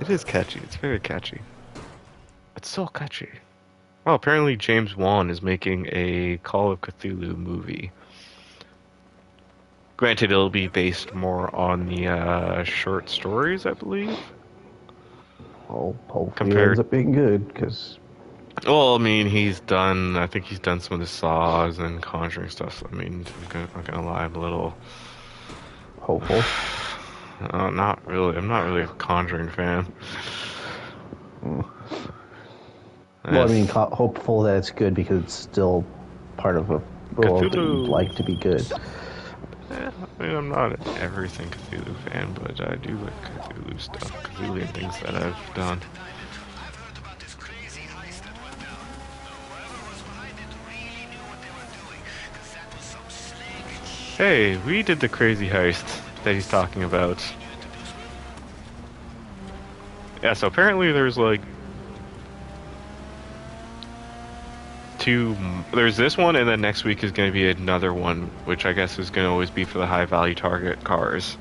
It is catchy. It's very catchy. It's so catchy. Oh, apparently James Wan is making a Call of Cthulhu movie. Granted, it'll be based more on the short stories, I believe. Well, hopefully it ends Compared, up being good, because well, I mean, I think he's done some of the Saws and Conjuring stuff. So, I mean, not gonna lie, I'm a little, hopeful. not really. I'm not really a Conjuring fan. Mm. Well, I mean, Yes, hopeful that it's good because it's still part of a world that you'd Cthulhu. like to be good. I mean, I'm not an everything Cthulhu fan, but I do like Cthulhu stuff, Cthulhu things that I've done. Hey, we did the crazy heist that he's talking about. Yeah, so apparently there's like two. There's this one, and then next week is going to be another one, which I guess is going to always be for the high value target cars.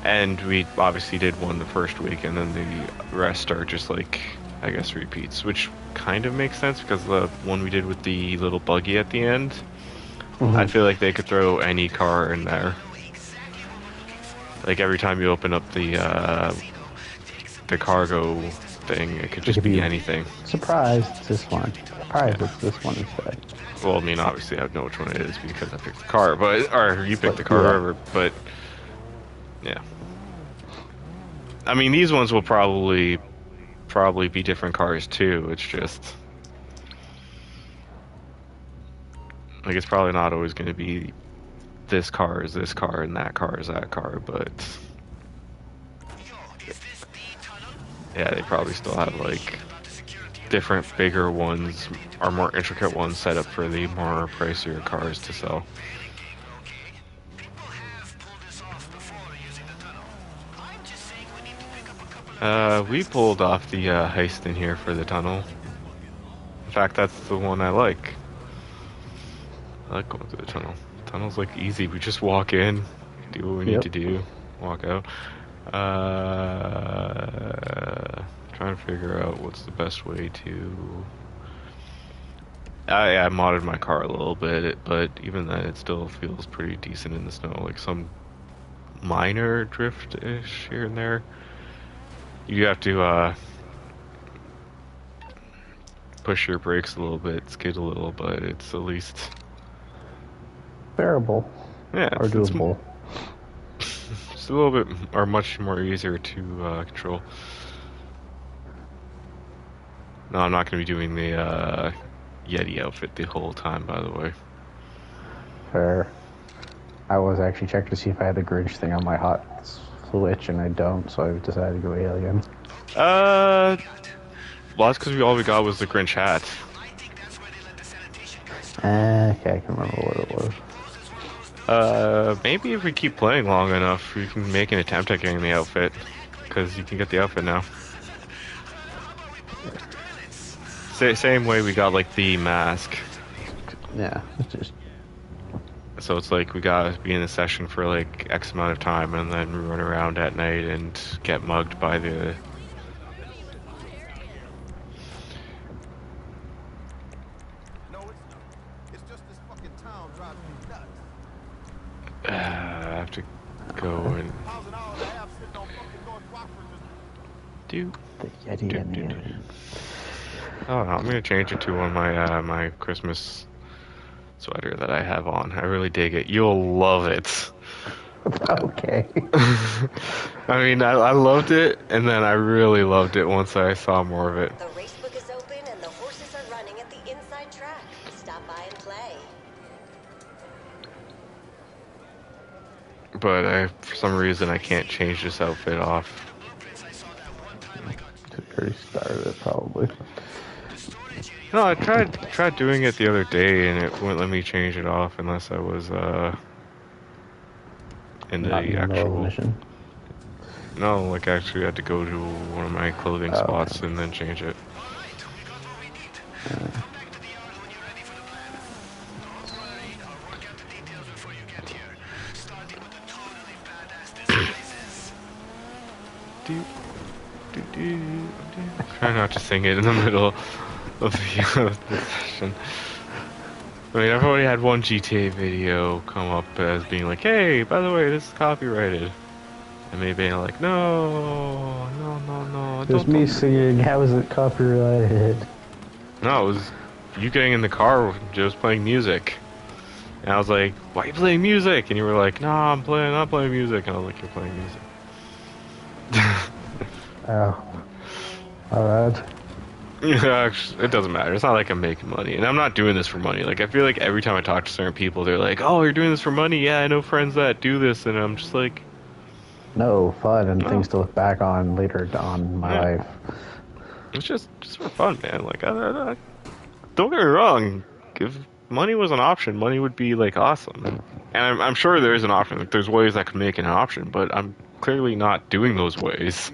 And we obviously did one the first week, and then the rest are just like, I guess, repeats, which kind of makes sense because the one we did with the little buggy at the end, I feel like they could throw any car in there. Like every time you open up the cargo thing, it could It just could be be anything. surprised it's this one. Surprised Yeah. it's this one instead. Well, I mean, obviously I know which one it is because I picked the car, but or you picked But the car, yeah, whatever. But yeah, I mean, these ones will probably be different cars too. It's just like it's probably not always going to be this car is this car and that car is that car, but yeah, they probably still have like different bigger ones or more intricate ones set up for the more pricier cars to sell. We pulled off the heist in here for the tunnel. In fact, that's the one I like. I like going through the tunnel. Tunnel's like easy. We just walk in, do what we need yep. to do, walk out. Trying to figure out what's the best way to. I modded my car a little bit, but even then, it still feels pretty decent in the snow. Like some minor drift-ish here and there. You have to push your brakes a little bit, skid a little, but it's at least Bearable yeah, or it's doable. just a little bit or much more easier to control. No, I'm not going to be doing the Yeti outfit the whole time, by the way. Fair. I was actually checking to see if I had the Grinch thing on my hot switch, and I don't, so I've decided to go alien. Uh, well, that's because all we got was the Grinch hat. Okay, I can remember what it was. Maybe if we keep playing long enough, we can make an attempt at getting the outfit, because you can get the outfit now. Same way we got like the mask. Yeah, it's just So it's like we gotta be in the session for like X amount of time and then run around at night and get mugged by the. I have to go and do. the Yeti and the Do. alien. Oh, I'm gonna change it to one of my my Christmas sweater that I have on. I really dig it. You'll love it. Okay. I mean, I loved it, and then I really loved it once I saw more of it. The racebook is open and the horses are running at the inside track. Stop by and play. But for some reason, I can't change this outfit off. Already started it, probably. No, I tried doing it the other day, and it wouldn't let me change it off unless I was in the Not in the middle of the actual. mission. No, like actually, I had to go to one of my clothing spots Okay. and then change it. Do Try not to sing it in the middle of the session. I mean, I've already had one GTA video come up as being like, "Hey, by the way, this is copyrighted," and me being like, "No, no, no, no, There's don't, me don't do it." singing, how is it copyrighted? No, it was you getting in the car just playing music, and I was like, "Why are you playing music?" And you were like, "No, I'm not playing music," and I was like, "You're playing music." Oh, alright. Yeah, it doesn't matter. It's not like I'm making money, and I'm not doing this for money. Like I feel like every time I talk to certain people, they're like, "Oh, you're doing this for money?" Yeah, I know friends that do this, and I'm just like, No, fun and "No, things to look back on later on in my yeah, life. it's just for fun, man." Like, don't get me wrong. If money was an option, money would be like awesome, and I'm sure there is an option. Like, there's ways that could make it an option, but I'm clearly not doing those ways.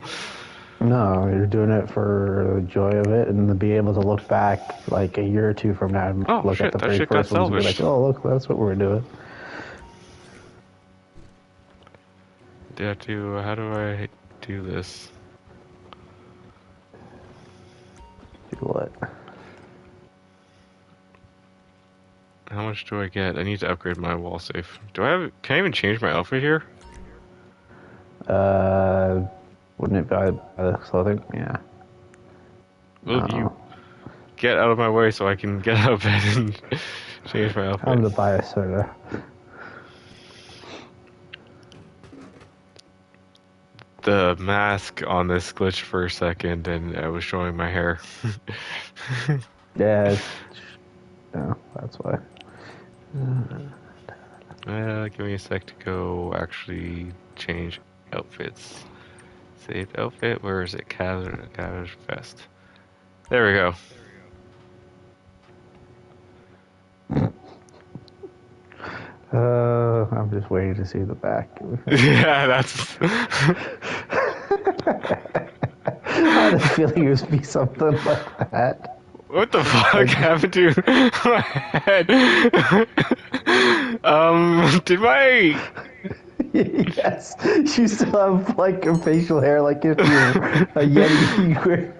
No, you're doing it for the joy of it and to be able to look back like a year or two from now and Oh look at shit, the that very shit got first ones and be like, salvaged. oh, look, that's what we're doing. How do I do this? Do what? How much do I get? I need to upgrade my wall safe. Can I even change my outfit here? Uh, wouldn't it be by the clothing? Yeah. Will you No. get out of my way so I can get out of bed and change my I'm outfit? gonna buy a soda. The mask on this glitched for a second and I was showing my hair. Yeah, no, that's why. Give me a sec to go actually change outfits. Saved outfit, where is it? Cabbage vest. There we go. I'm just waiting to see the back. Yeah, that's. I had a feeling it would be something like that. What the fuck Like, happened to my head? Did my yes, you still have like a facial hair like if you're a Yeti.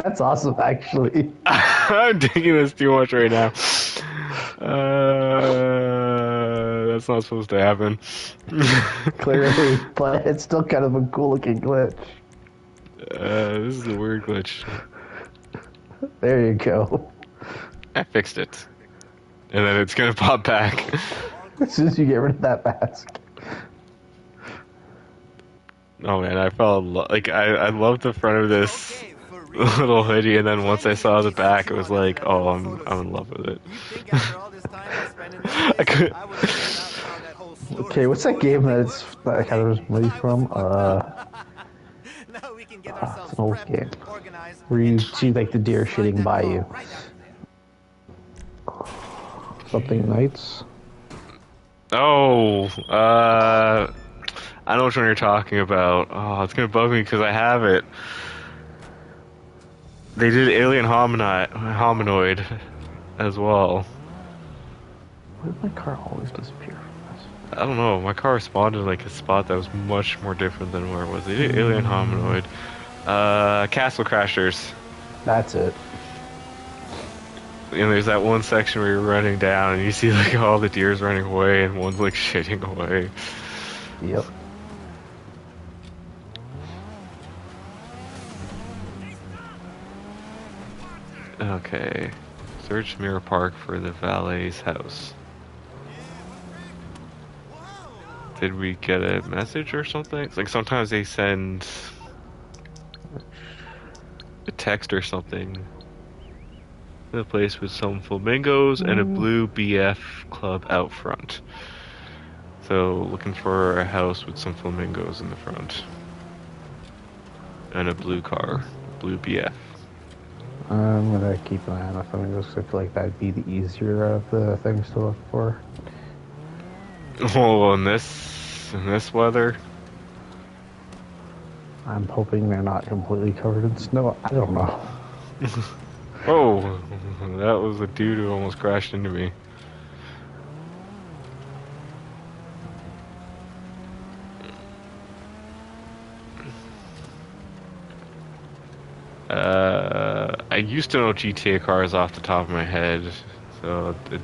That's awesome, actually. I'm digging this too much right now. That's not supposed to happen. Clearly, but it's still kind of a cool looking glitch. This is a weird glitch. There you go. I fixed it. And then it's gonna pop back. As soon as you get rid of that mask. Oh man, I fell in love. Like, I love the front of this little hoodie, and then once I saw the back, it was like, oh, I'm in love with it. I could. Okay, what's that game that I kind of was movie from? It's an old game where you see like the deer shitting by you. Something Nights. Oh, I know which one you're talking about. Oh, it's gonna bug me because I have it. They did Alien Hominoid as well. Why did my car always disappear from this? I don't know. My car spawned in like a spot that was much more different than where it was. They did Alien Hominoid. Castle Crashers. That's it. You know, there's that one section where you're running down and you see like all the deers running away and one's like shitting away. Yep. Okay. Search Mirror Park for the valet's house. Did we get a message or something? It's like sometimes they send a text or something. The place with some flamingos and a blue BF club out front. So looking for a house with some flamingos in the front. And a blue car. Blue BF. I'm gonna keep an eye on flamingos because I feel like that'd be the easier of the things to look for. Oh, in this weather? I'm hoping they're not completely covered in snow. I don't know. Oh, that was a dude who almost crashed into me. I used to know GTA cars off the top of my head, so I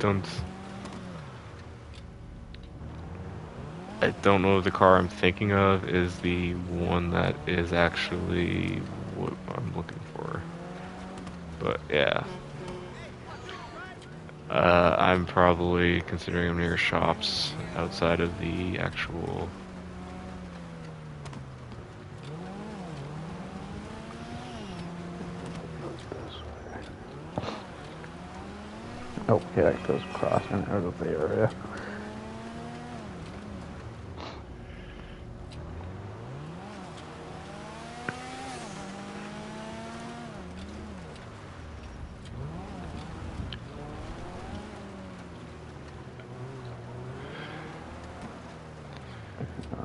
don't know if the car I'm thinking of is the one that is actually what I'm looking for. But yeah. I'm probably considering them near shops outside of the actual. Oh, yeah, it goes across and out of the area.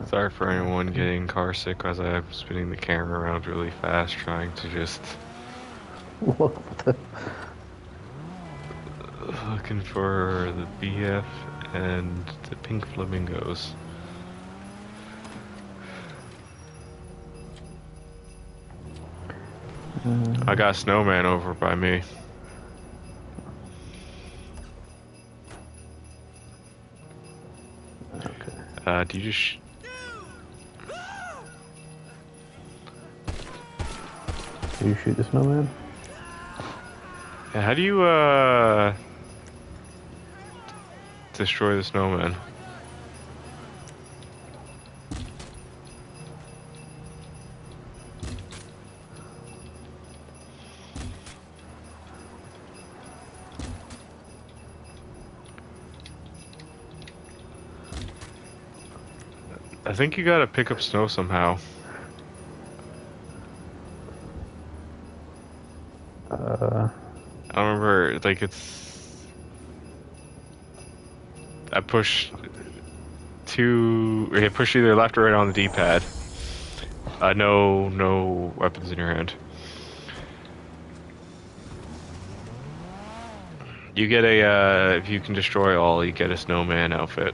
Sorry for anyone getting car sick as I'm spinning the camera around really fast trying to just What the? looking for the BF and the pink flamingos. I got a snowman over by me. Okay. Do you just... Do you shoot the snowman? How do you, destroy the snowman? I think you gotta pick up snow somehow. I don't remember, like I push push either left or right on the D-pad. No weapons in your hand. You get if you can destroy all, you get a snowman outfit.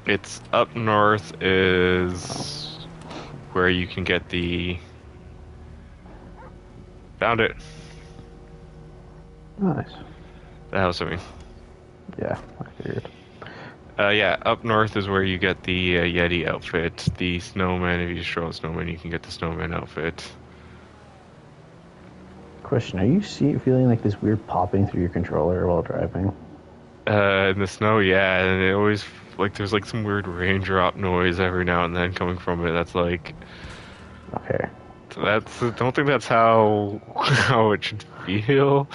It's up north is where you can get the... Found it. Nice. The house, I mean. Yeah, I figured. Yeah, up north is where you get the Yeti outfit. The snowman, if you destroy the snowman, you can get the snowman outfit. Question, are you feeling like this weird popping through your controller while driving? In the snow, yeah, and it always, like, there's like some weird raindrop noise every now and then coming from it. That's like... Okay. I don't think that's how it should feel.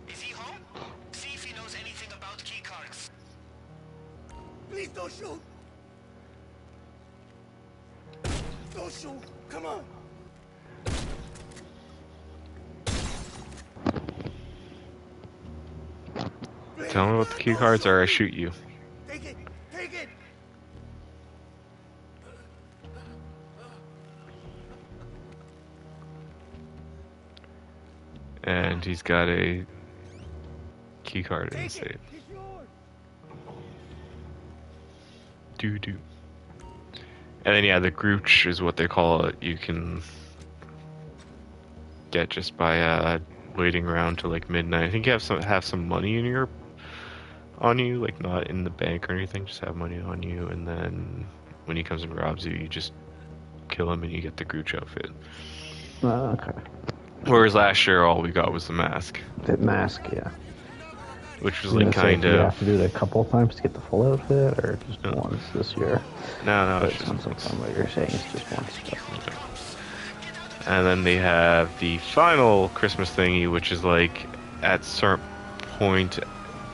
Is he home? See if he knows anything about keycards. Please don't shoot. Don't shoot. Come on. Tell me what the key cards are, I shoot you. Take it. Take it. And he's got a key card in his Take it. safe. It's yours. Doo-doo. And then, yeah, the Grooch is what they call it. You can get just by waiting around till like midnight. I think you have some money on you, like not in the bank or anything. Just have money on you, and then when he comes and robs you, you just kill him and you get the Grooch outfit. Okay. Whereas last year, all we got was the mask, The mask, yeah. which was I was like gonna say, kind do you of. have to do it a couple of times to get the full outfit, or just No. once this year? No, But it's it just sounds like once. from what you're saying, it's just once. And then they have the final Christmas thingy, which is like at certain point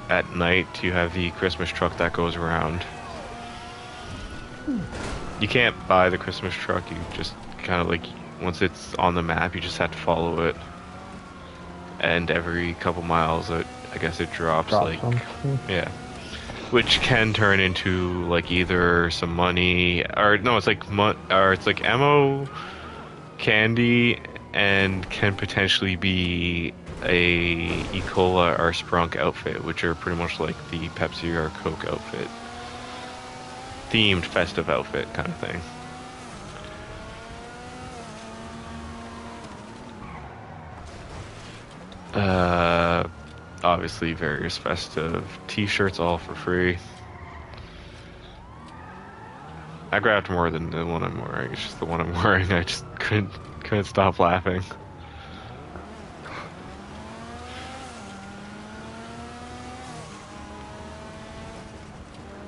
at night you have the Christmas truck that goes around. You can't buy the Christmas truck, you just kind of like, once it's on the map, you just have to follow it. And every couple miles, I guess it drops like... something. Yeah. Which can turn into like either some money, or no, it's like it's like ammo, candy, and can potentially be a E. Cola or Sprunk outfit, which are pretty much like the Pepsi or Coke outfit. Themed festive outfit kind of thing. Obviously various festive t-shirts all for free. I grabbed more than the one I'm wearing. It's just the one I'm wearing. I just couldn't stop laughing.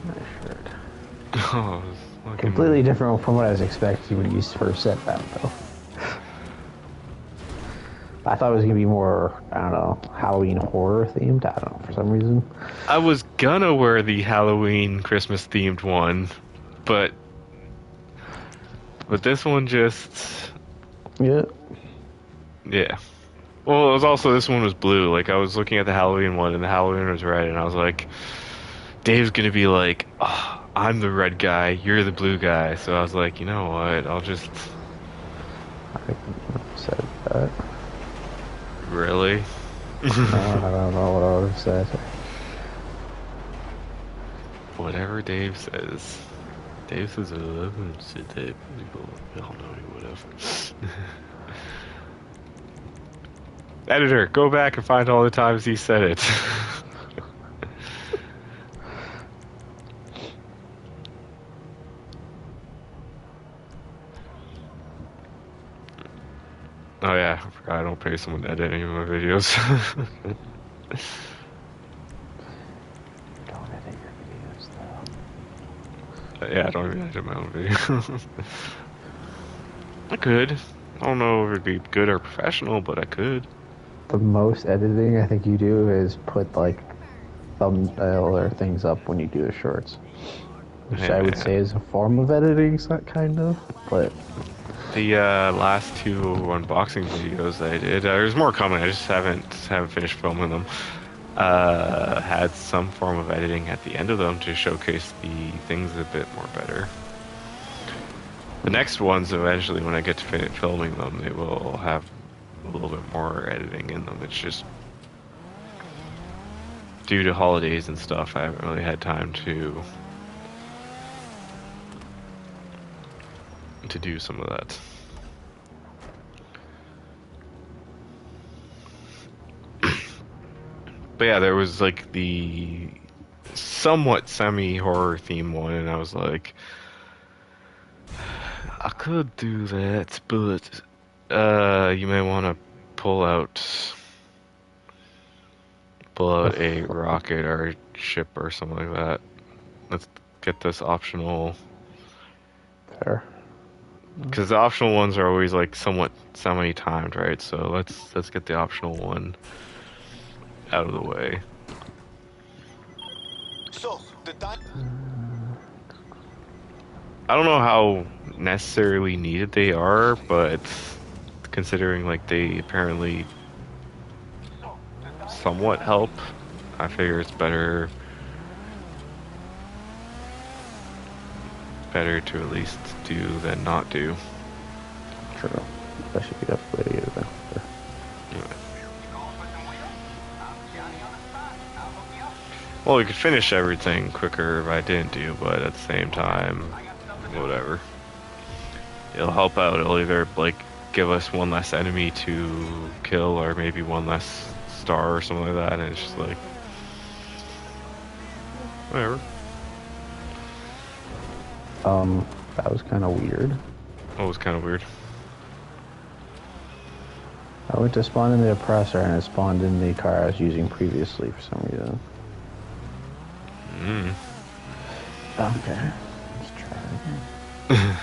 Nice shirt. Oh, fucking... Completely different from what I was expecting when you first said that, though. I thought it was gonna be more, I don't know, Halloween horror themed. I don't know, for some reason. I was gonna wear the Halloween Christmas themed one, but this one just... Yeah. Yeah. Well, it was also, this one was blue. Like, I was looking at the Halloween one, and the Halloween was red, and I was like, Dave's gonna be like, oh, I'm the red guy, you're the blue guy. So I was like, you know what, I'll just... I think you said that. Really? No, I don't know what I would have said. Whatever Dave says. Dave says, I love him, said Dave. Y'all know he would have. Editor, go back and find all the times he said it. Oh yeah, I forgot I don't pay someone to edit any of my videos. Don't edit your videos, though. Yeah, I don't even edit my own videos. I could. I don't know if it'd be good or professional, but I could. The most editing I think you do is put, like, thumbnail or things up when you do the shorts. Which I would say is a form of editing, kind of, but... The last two unboxing videos that I did, there's more coming. I just haven't finished filming them. Had some form of editing at the end of them to showcase the things a bit more better. The next ones, eventually, when I get to finish filming them, they will have a little bit more editing in them. It's just due to holidays and stuff, I haven't really had time to do some of that. But yeah, there was like the somewhat semi-horror theme one, and I was like, I could do that, but you may want to pull out a rocket or a ship or something like that. Let's get this optional. Fair. Because the optional ones are always like somewhat semi-timed, right? So let's get the optional one out of the way. So, the time... I don't know how necessarily needed they are, but considering like they apparently somewhat help, I figure it's better to at least do than not do. True. That should be the way to get it after. Well, we could finish everything quicker if I didn't do, but at the same time, whatever. It'll help out. It'll either like give us one less enemy to kill, or maybe one less star or something like that. And it's just like whatever. That was kind of weird. That was kind of weird. I went to spawn in the oppressor and it spawned in the car I was using previously for some reason. Okay. Let's try it again.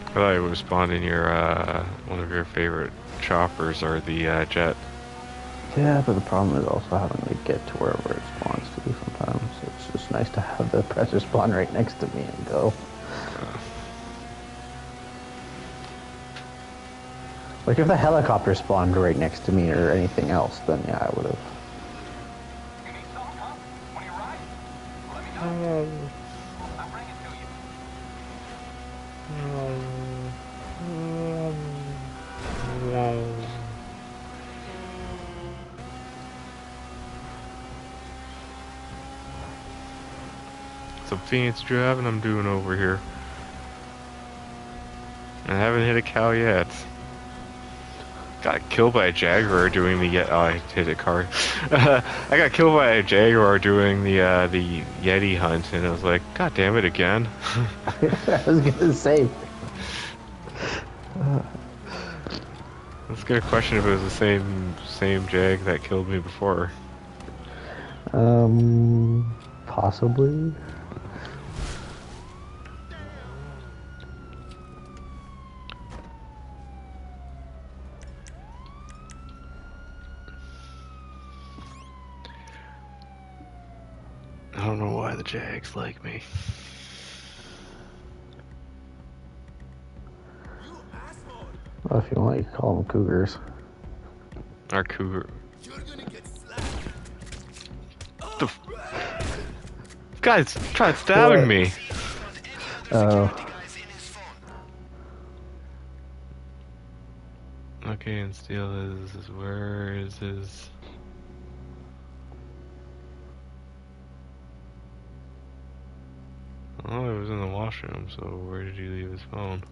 I thought it would spawn in your one of your favorite choppers or the jet. Yeah, but the problem is also having to get to wherever it spawns to sometimes. So it's just nice to have the oppressor spawn right next to me and go. Like if the helicopter spawned right next to me or anything else, then yeah, I would have. You need something, huh? When you ride, let me know. I'll bring it to you. some fancy driving I'm doing over here. I haven't hit a cow yet. Got killed by a jaguar doing the oh, I hit a car. I got killed by a jaguar doing the Yeti hunt, and I was like, God damn it again. I was gonna say. Let's get a question if it was the same jag that killed me before. Possibly. I don't know why the jags like me. Well, if you want, you can call them cougars. Our cougar. You're gonna get slapped. The guy's trying stabbing What? me. Oh. Okay, and steal his. Where is his? Oh, it was in the washroom. So where did he leave his phone?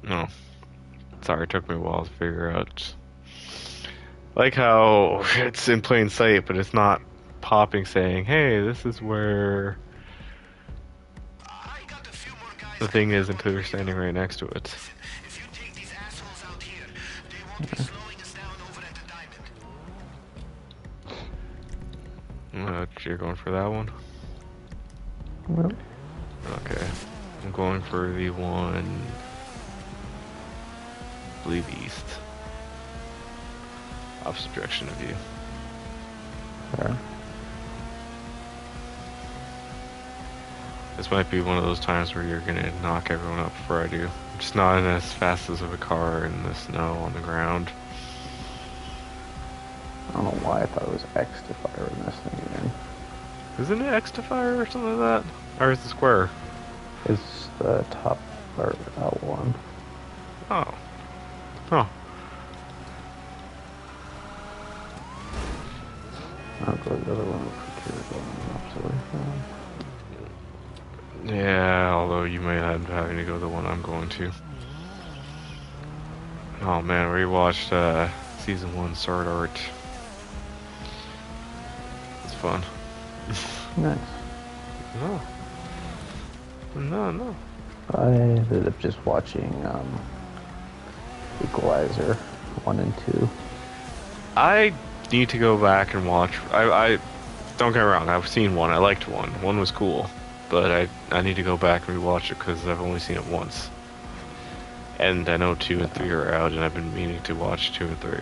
No. Sorry, it took me a while to figure out. Like how it's in plain sight, but it's not popping saying, hey, this is where I got a few more guys. the thing is until you're standing right next to it. If you take these assholes out here, they won't be slowing us down over at the diamond. You're going for that one? Well, Okay. I'm going for the one, I believe east. Opposite direction of you. there. This might be one of those times where you're gonna knock everyone up before I do. I'm just not in as fast as of a car in the snow on the ground. I don't know why I thought it was X to fire in this thing again. Isn't it X to fire or something like that? Or is it square? It's the top or L1. Oh. Oh. I'll go to the other one. Yeah, although you might end up having to go the one I'm going to. Oh man, we watched season 1 Sword Art. It's fun. Nice. No. No. I ended up just watching Equalizer 1 and 2. I need to go back and watch. I don't get me wrong. I've seen 1. I liked 1. 1 was cool, but I need to go back and rewatch it because I've only seen it once. And I know 2 and 3 are out, and I've been meaning to watch 2 and 3.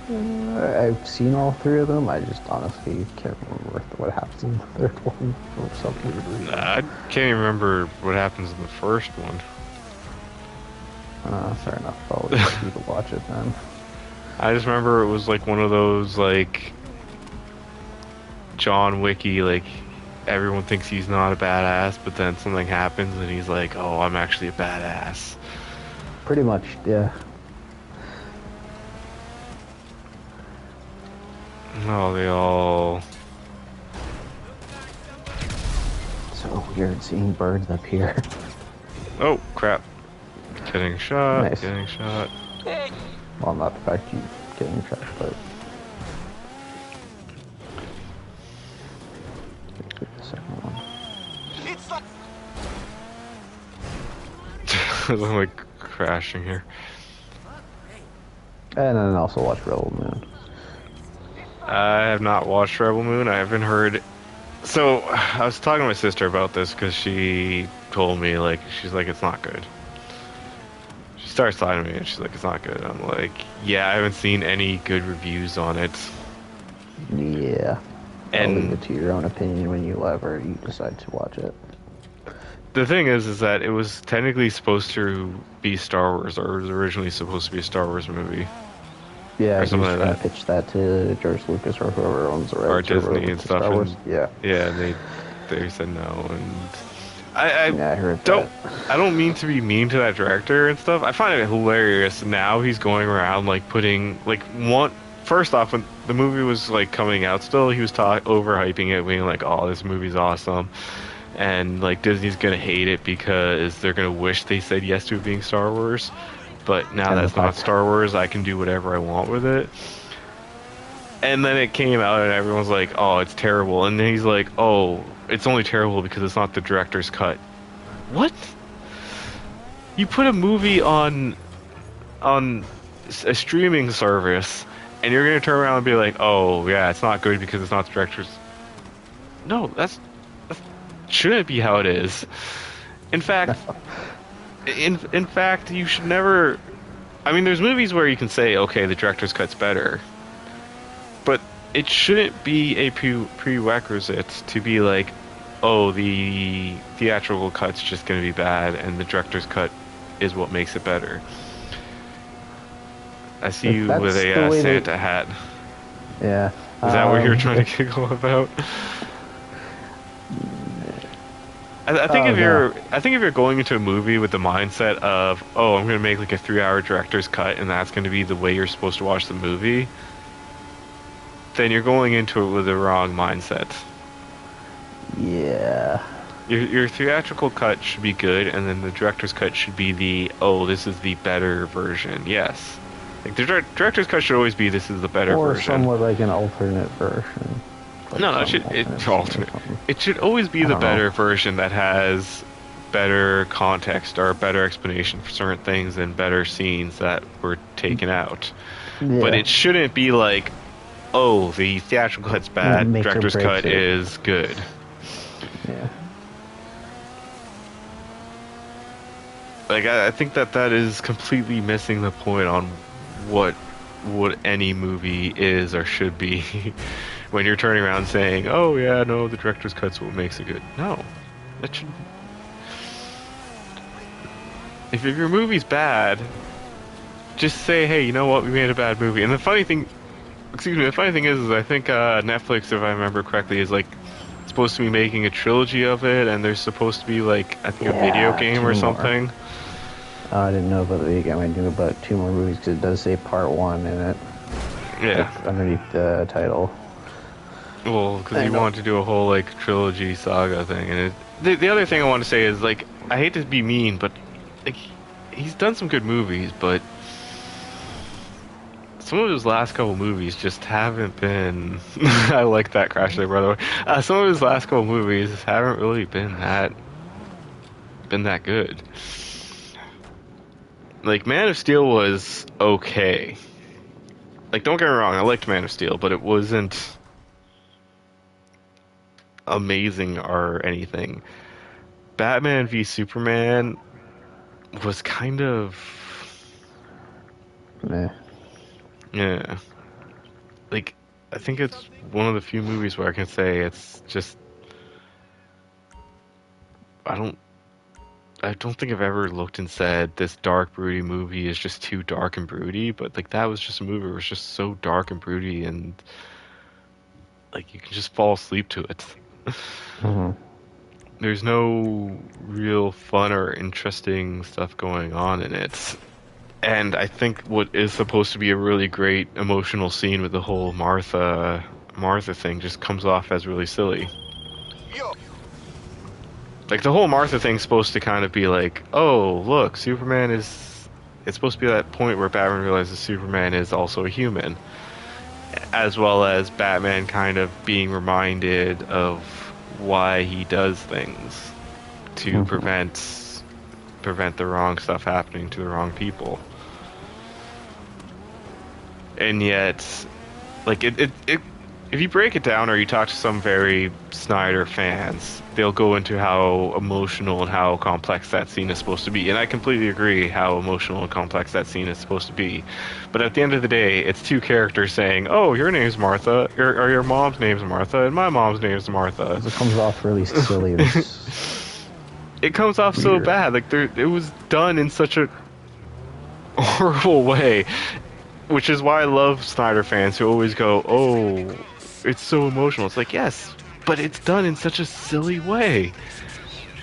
I've seen all 3 of them. I just honestly can't remember what happens in the third one or something. I can't even remember what happens in the first one. Fair enough. I'll let you to watch it then. I just remember it was like one of those like John Wicky, like everyone thinks he's not a badass, but then something happens and he's like, oh, I'm actually a badass. Pretty much, yeah. Oh, they all... So weird seeing birds up here. Oh, crap. Getting shot, Nice. getting shot. Well, not the fact you getting shot, but the second one. It's like I'm like crashing here. And then also watch Rebel Moon. I have not watched Rebel Moon. I haven't heard... So, I was talking to my sister about this because she told me, like, she's like, it's not good. She starts talking to me and she's like, it's not good. I'm like, yeah, I haven't seen any good reviews on it. Yeah. I'll And- leave it to your own opinion when you ever you decide to watch it. The thing is that it was technically supposed to be Star Wars, or it was originally supposed to be a Star Wars movie. Yeah, Or he's something trying like to pitch that to George Lucas or whoever owns the rights. Or Disney whoever and to stuff. Star Wars. And, Yeah. yeah, they said no. And Yeah, I heard don't that. I don't mean to be mean to that director and stuff. I find it hilarious now he's going around like putting like one first off when the movie was like coming out still he was overhyping it being like oh this movie's awesome and like Disney's gonna hate it because they're gonna wish they said yes to it being Star Wars. But now And the that's not fact, Star Wars, I can do whatever I want with it. And then it came out and everyone's like, "Oh, it's terrible." And then he's like, "Oh, it's only terrible because it's not the director's cut." What? You put a movie on a streaming service and you're going to turn around and be like, "Oh, yeah, it's not good because it's not the director's." No, that shouldn't be how it is. In fact, in fact, you should never I mean, there's movies where you can say, "Okay, the director's cut's better." But it shouldn't be a prerequisite to be like, oh, the theatrical cut's just going to be bad, and the director's cut is what makes it better. I see if you with that's the a way Santa hat. yeah. Is that what you're trying If, to giggle about? I think oh no. I think if you're going into a movie with the mindset of, oh, I'm going to make like a 3-hour director's cut, and that's going to be the way you're supposed to watch the movie, then you're going into it with the wrong mindset. Yeah. Your theatrical cut should be good, and then the director's cut should be the, oh, this is the better version. Yes. Like, the director's cut should always be, this is the better Or version. somewhat like an alternate version. Like No, some alternate. It should always be I the don't know. better version that has better context or better explanation for certain things and better scenes that were taken out. Yeah. But it shouldn't be like, oh, the theatrical cut's bad, makes or director's breaks cut it. is good. Yeah. Like I think that is completely missing the point on what any movie is or should be when you're turning around saying, "Oh yeah, no, the director's cut's what makes it good." No, that should. If your movie's bad, just say, "Hey, you know what? We made a bad movie." And the funny thing, the funny thing is I think Netflix, if I remember correctly, is like supposed to be making a trilogy of it, and there's supposed to be like I think a video Yeah, game 2 or more. something. I didn't know about the video game. I knew about 2 more movies because it does say part 1 in it. Yeah. Like, underneath the title. Well, because I he know. wanted to do a whole like trilogy saga thing, and the other thing I want to say is like I hate to be mean, but like he's done some good movies, but some of his last couple movies just haven't been. I like that crash there, by the way. Some of his last couple movies haven't really been that good. Like Man of Steel was okay. Like don't get me wrong, I liked Man of Steel, but it wasn't amazing or anything. Batman v Superman was kind of Meh. yeah. Like I think it's one of the few movies where I can say it's just I don't think I've ever looked and said this dark broody movie is just too dark and broody, but like that was just a movie that was just so dark and broody and like you can just fall asleep to it. Mhm. There's no real fun or interesting stuff going on in it. And I think what is supposed to be a really great emotional scene with the whole Martha thing just comes off as really silly. Yo, Like the whole Martha thing's supposed to kind of be like, oh, look, Superman is. It's supposed to be that point where Batman realizes Superman is also a human, as well as Batman kind of being reminded of why he does things to prevent the wrong stuff happening to the wrong people. And yet, like if you break it down or you talk to some very Snyder fans, they'll go into how emotional and how complex that scene is supposed to be. And I completely agree how emotional and complex that scene is supposed to be. But at the end of the day, it's 2 characters saying, oh, your name's Martha, or your mom's name's Martha, and my mom's name's Martha. It comes off really silly. It comes off so Weird. bad. Like it was done in such a horrible way. Which is why I love Snyder fans who always go, oh, it's so emotional. It's like, yes, but it's done in such a silly way.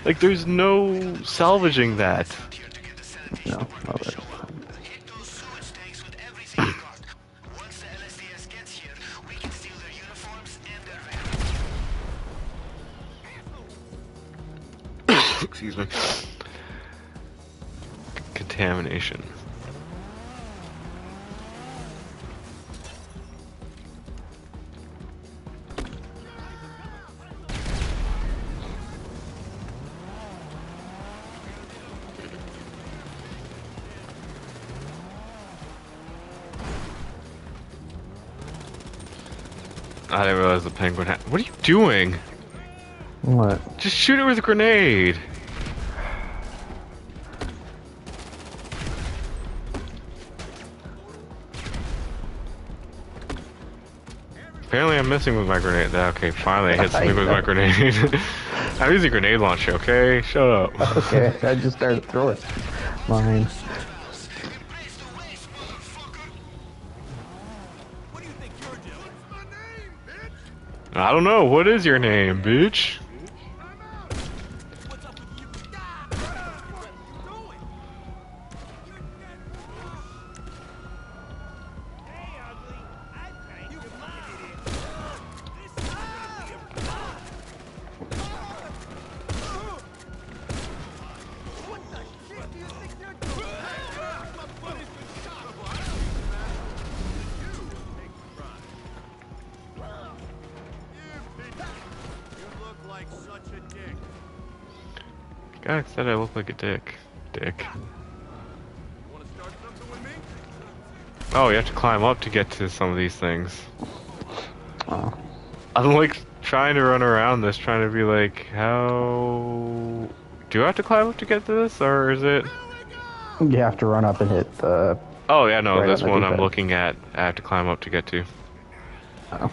Like, there's no salvaging that. Here to get the sanity. No, no, there's Hit those sewage tanks with everything you got. Once the LSDS gets here, we can steal their uniforms and their van. Excuse me. Contamination. I didn't realize the penguin had. What are you doing? What? Just shoot it with a grenade. Apparently I'm missing with my grenade. Okay, finally I hit something with my grenade. I'm using grenade launcher, okay? Shut up. Okay, I just started throwing mine. Embrace the waste, motherfucker! What do you think you're doing? What's my name, bitch? I don't know. What is your name, bitch? What's up with you? What are you doing? Hey, ugly. I paid you fucking idiot. This is gonna be a what the shit do you think you're doing? My buddy's been shot. You take the ride. You look like such a dick. God said I look like a dick. Dick. Want to start something with me? Oh, you have to climb up to get to some of these things. Oh. I'm like trying to run around this, trying to be like, how... Do I have to climb up to get to this, or is it... You have to run up and hit the. Oh, yeah, no, Right this on the one I'm D-pad. looking at, I have to climb up to get to. Oh.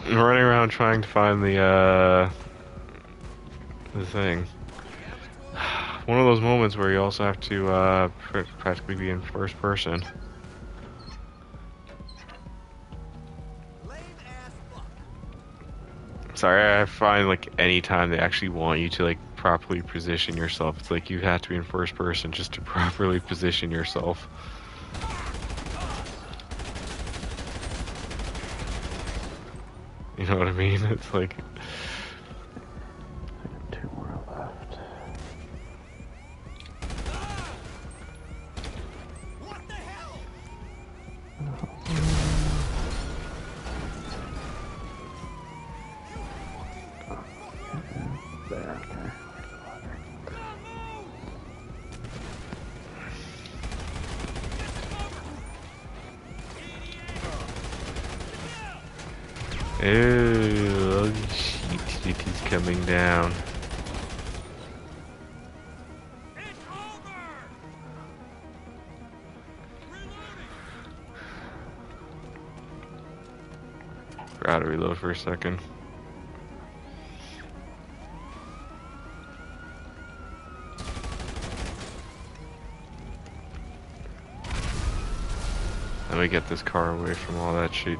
I'm running around trying to find the thing. One of those moments where you also have to, practically be in first person. Sorry, I find like any time they actually want you to like properly position yourself, it's like you have to be in first person just to properly position yourself. You know what I mean? It's like, Two more left. What the hell? There, okay. ew, shit, it is coming down. It's over! Forgot to reload for a second. Let me get this car away from all that shit.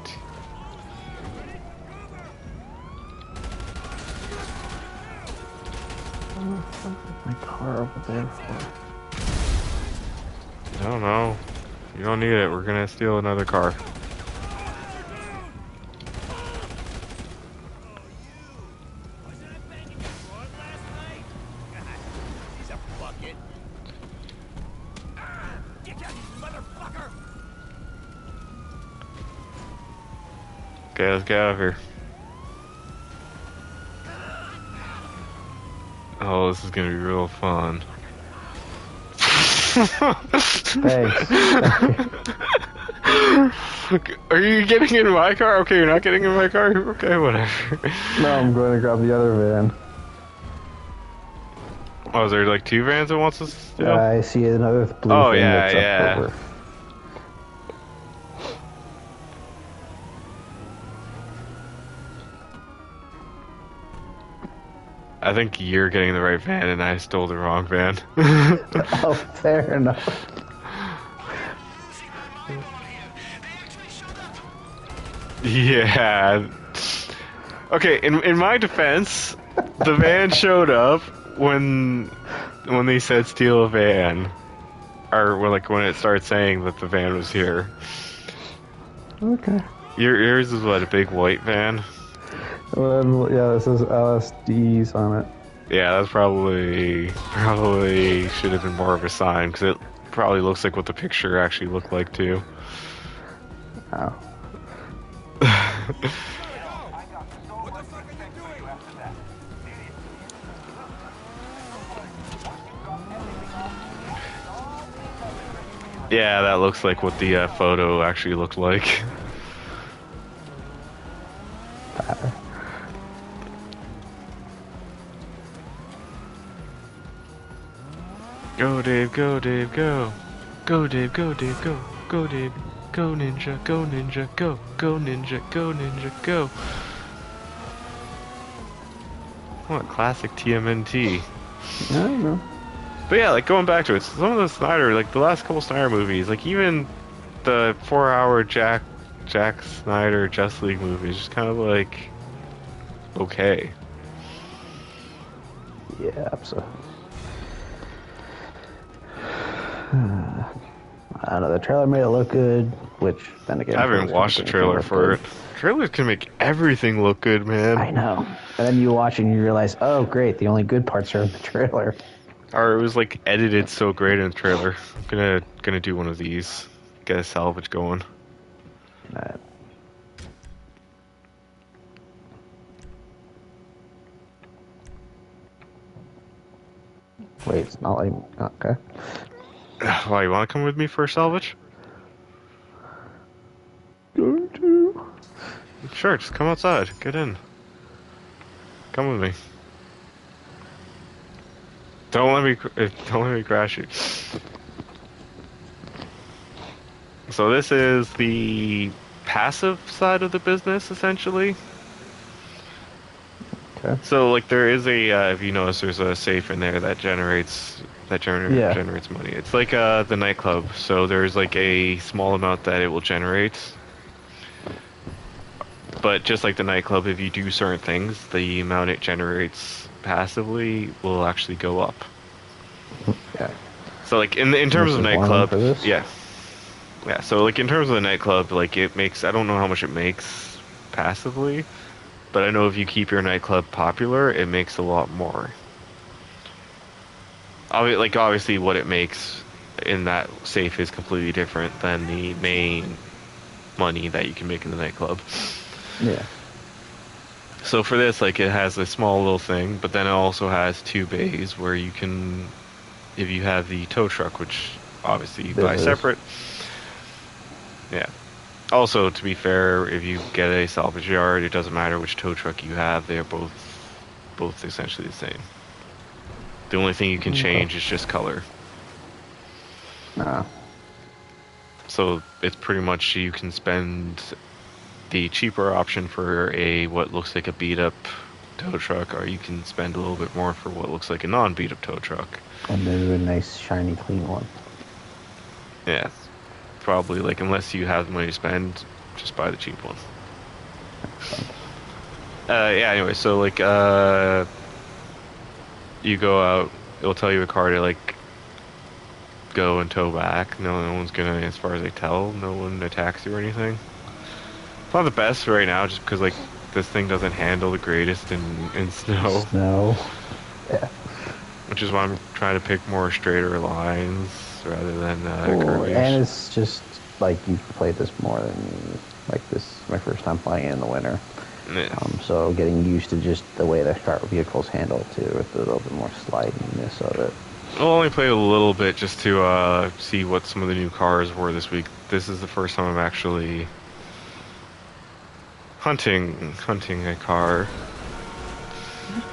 My car over there for. I don't know. You don't need it. We're gonna steal another car. Wasn't I banging your broad last night? God, he's a bucket. Ah, get down, you motherfucker! Okay, let's get out of here. Oh, this is gonna be real fun. Thanks. Are you getting in my car? Okay, you're not getting in my car? Okay, whatever. No, I'm going to grab the other van. Oh, is there like two vans that wants us to steal? I see another blue Oh, thing yeah, that's yeah. up over. I think you're getting the right van and I stole the wrong van. Oh, fair enough. Yeah. Okay, in my defense, The van showed up when they said steal a van, or when it started saying that the van was here. Okay. Yours is what, a big white van? Well, yeah, this is LSDs on it. Yeah, that's probably should have been more of a sign because it probably looks like what the picture actually looked like too. Oh. What the fuck are you doing? Yeah, that looks like what the photo actually looked like. Go Dave, go Dave, go. Go Dave, go Dave, go. Go Dave, go ninja, go ninja, go. Go ninja, go ninja, go. What classic TMNT. I don't know. But yeah, like going back to it, some of the Snyder, like the last couple Snyder movies, like even the 4-hour Jack Snyder Justice League movies, just kind of like okay. Yeah, absolutely. I don't know, the trailer made it look good, which then again... I haven't watched the trailer for it. Trailers can make everything look good, man. I know. And then you watch and you realize, oh great, the only good parts are in the trailer. Or it was like edited so great in the trailer. I'm gonna do one of these. Get a salvage going. Wait, it's not like... Okay. Why, you wanna come with me for a salvage? Going to... Sure, just come outside. Get in. Come with me. Don't let me crash you. So this is the passive side of the business, essentially. Okay. So like there is a if you notice, there's a safe in there that generates money. It's like the nightclub. So there's like a small amount that it will generate. But just like the nightclub, if you do certain things, the amount it generates passively will actually go up. Yeah. So like in terms of This is one of them nightclub, for this? yeah. Yeah, so like in terms of the nightclub, like it makes, I don't know how much it makes passively, but I know if you keep your nightclub popular, it makes a lot more. Obviously what it makes in that safe is completely different than the main money that you can make in the nightclub. Yeah. So for this, like it has a small little thing, but then it also has 2 bays where you can, if you have the tow truck, which obviously you buy separate. Yeah. Also, to be fair, if you get a salvage yard, it doesn't matter which tow truck you have; they are both essentially the same. The only thing you can change is just color. Nah. So it's pretty much you can spend the cheaper option for what looks like a beat up tow truck, or you can spend a little bit more for what looks like a non beat up tow truck. And then a nice, shiny, clean one. Yeah. Probably, like, unless you have the money to spend, just buy the cheap one. Yeah, anyway, so, like, you go out, it'll tell you a car to, like, go and tow back. No one's gonna, as far as I tell, no one attacks you or anything. It's not the best right now, just because, like, this thing doesn't handle the greatest in snow. Snow. Yeah. Which is why I'm trying to pick more straighter lines rather than Cool. curvies. And it's just like you've played this more than like this. My first time playing it in the winter. Yeah. So getting used to just the way the car vehicles handle too, with a little bit more slidiness of it. I'll only play a little bit just to see what some of the new cars were this week. This is the first time I'm actually hunting a car,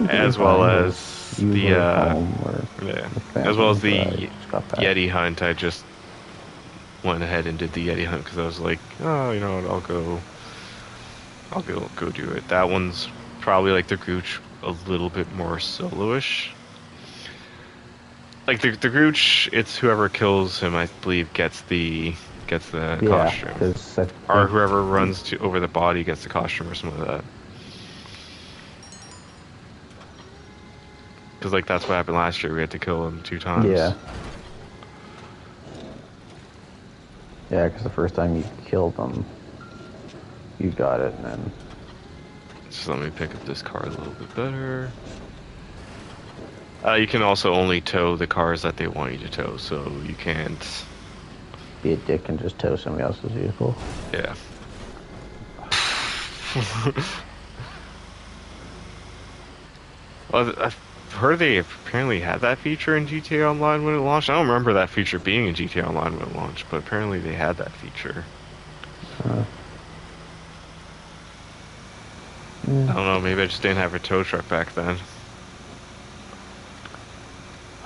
as well as the Yeti hunt. I just went ahead and did the Yeti hunt because I was like, oh, you know what, I'll go do it. That one's probably like the Gooch, a little bit more solo-ish. Like the Gooch, it's whoever kills him, I believe, gets the costume, or whoever runs over the body gets the costume or something like that. Because like that's what happened last year. We had to kill him 2 times. Yeah. Yeah, because the first time you killed them, you got it, and then... So let me pick up this car a little bit better. You can also only tow the cars that they want you to tow, so you can't... Be a dick and just tow somebody else's vehicle. Yeah. Well, I've heard they apparently had that feature in GTA Online when it launched. I don't remember that feature being in GTA Online when it launched, but apparently they had that feature. I don't know, maybe I just didn't have a tow truck back then.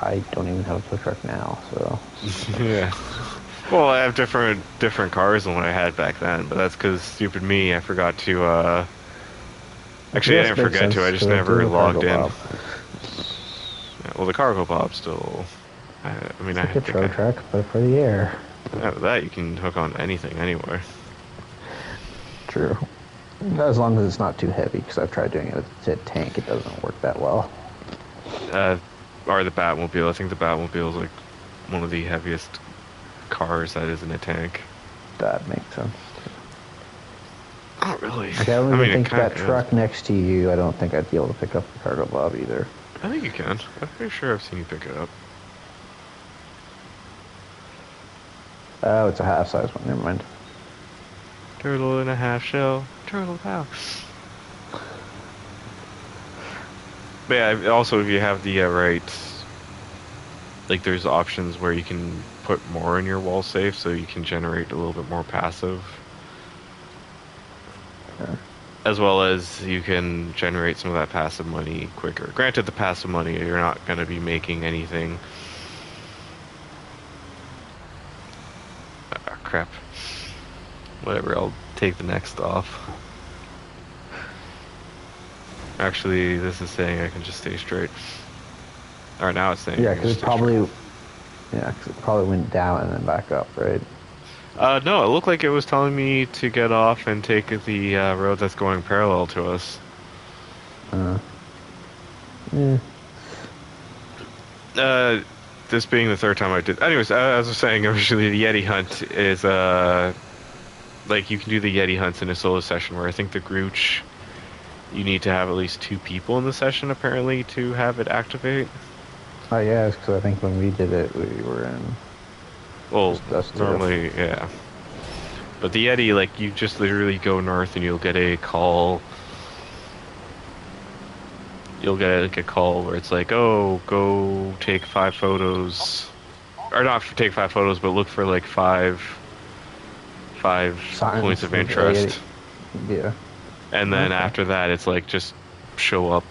I don't even have a tow truck now, so... Yeah. Well, I have different cars than what I had back then, but that's because stupid me, I forgot to, Actually, I didn't forget to, I just never logged in. Yeah, well, the cargo bob still... I mean, It's like I a think tow truck, but for the air. that you can hook on anything anyway. True. As long as it's not too heavy, because I've tried doing it with a tank, it doesn't work that well. Or the Batmobile. I think the Batmobile is like one of the heaviest cars that isn't a tank. That makes sense. Not really. Like, I don't even think kinda that truck next to you, I don't think I'd be able to pick up the cargo bob either. I think you can. I'm pretty sure I've seen you pick it up. Oh, it's a half-size one, never mind. Turtle and a half shell. Turtle pow. But yeah, also if you have the right, like there's options where you can put more in your wall safe, so you can generate a little bit more passive. Yeah. As well as you can generate some of that passive money quicker. Granted, the passive money, you're not going to be making anything. Ah, crap. Whatever, I'll take the next off. Actually, this is saying I can just stay straight. Or now it's saying Yeah, I can because just it stay straight. probably went down and then back up, right? No, it looked like it was telling me to get off and take the road that's going parallel to us. Yeah. This being the third time I did. Anyways, as I was saying, originally the Yeti hunt is like you can do the Yeti hunts in a solo session. Where I think the Grooch, you need to have at least 2 people in the session apparently to have it activate. Oh yeah, because I think when we did it, we were in... Well, Just us two. normally, yeah. But the Yeti, like, you just literally go north and you'll get a call. You'll get like a call where it's like, oh, go take 5 photos. Or not take 5 photos, but look for like five Signs points of the interest. Yeti. Yeah. And then Okay. after that, it's like, just show up.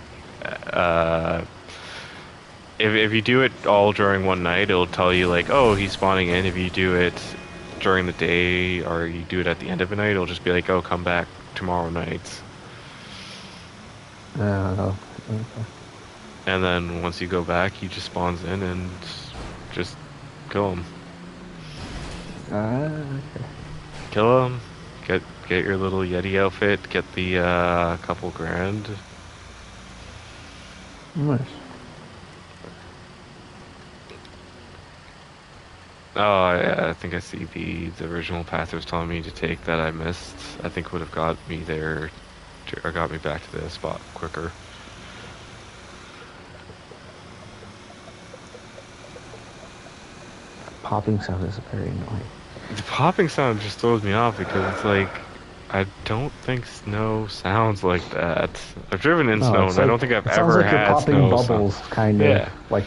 If you do it all during one night, it'll tell you like, oh, he's spawning in. If you do it during the day or you do it at the end of the night, it'll just be like, oh, come back tomorrow night. Okay. And then once you go back, he just spawns in and just kill him. Okay. Kill him. Get your little Yeti outfit. Get the couple grand. Nice. Oh, yeah, I think I see the original path it was telling me to take that I missed. I think would have got me there, or got me back to the spot quicker. Popping sound is very annoying. The popping sound just throws me off because it's like, I don't think snow sounds like that. I've driven in snow it's and I like- don't think I've it sounds ever like you're had popping snow bubbles, sound. kind of. Yeah. Like,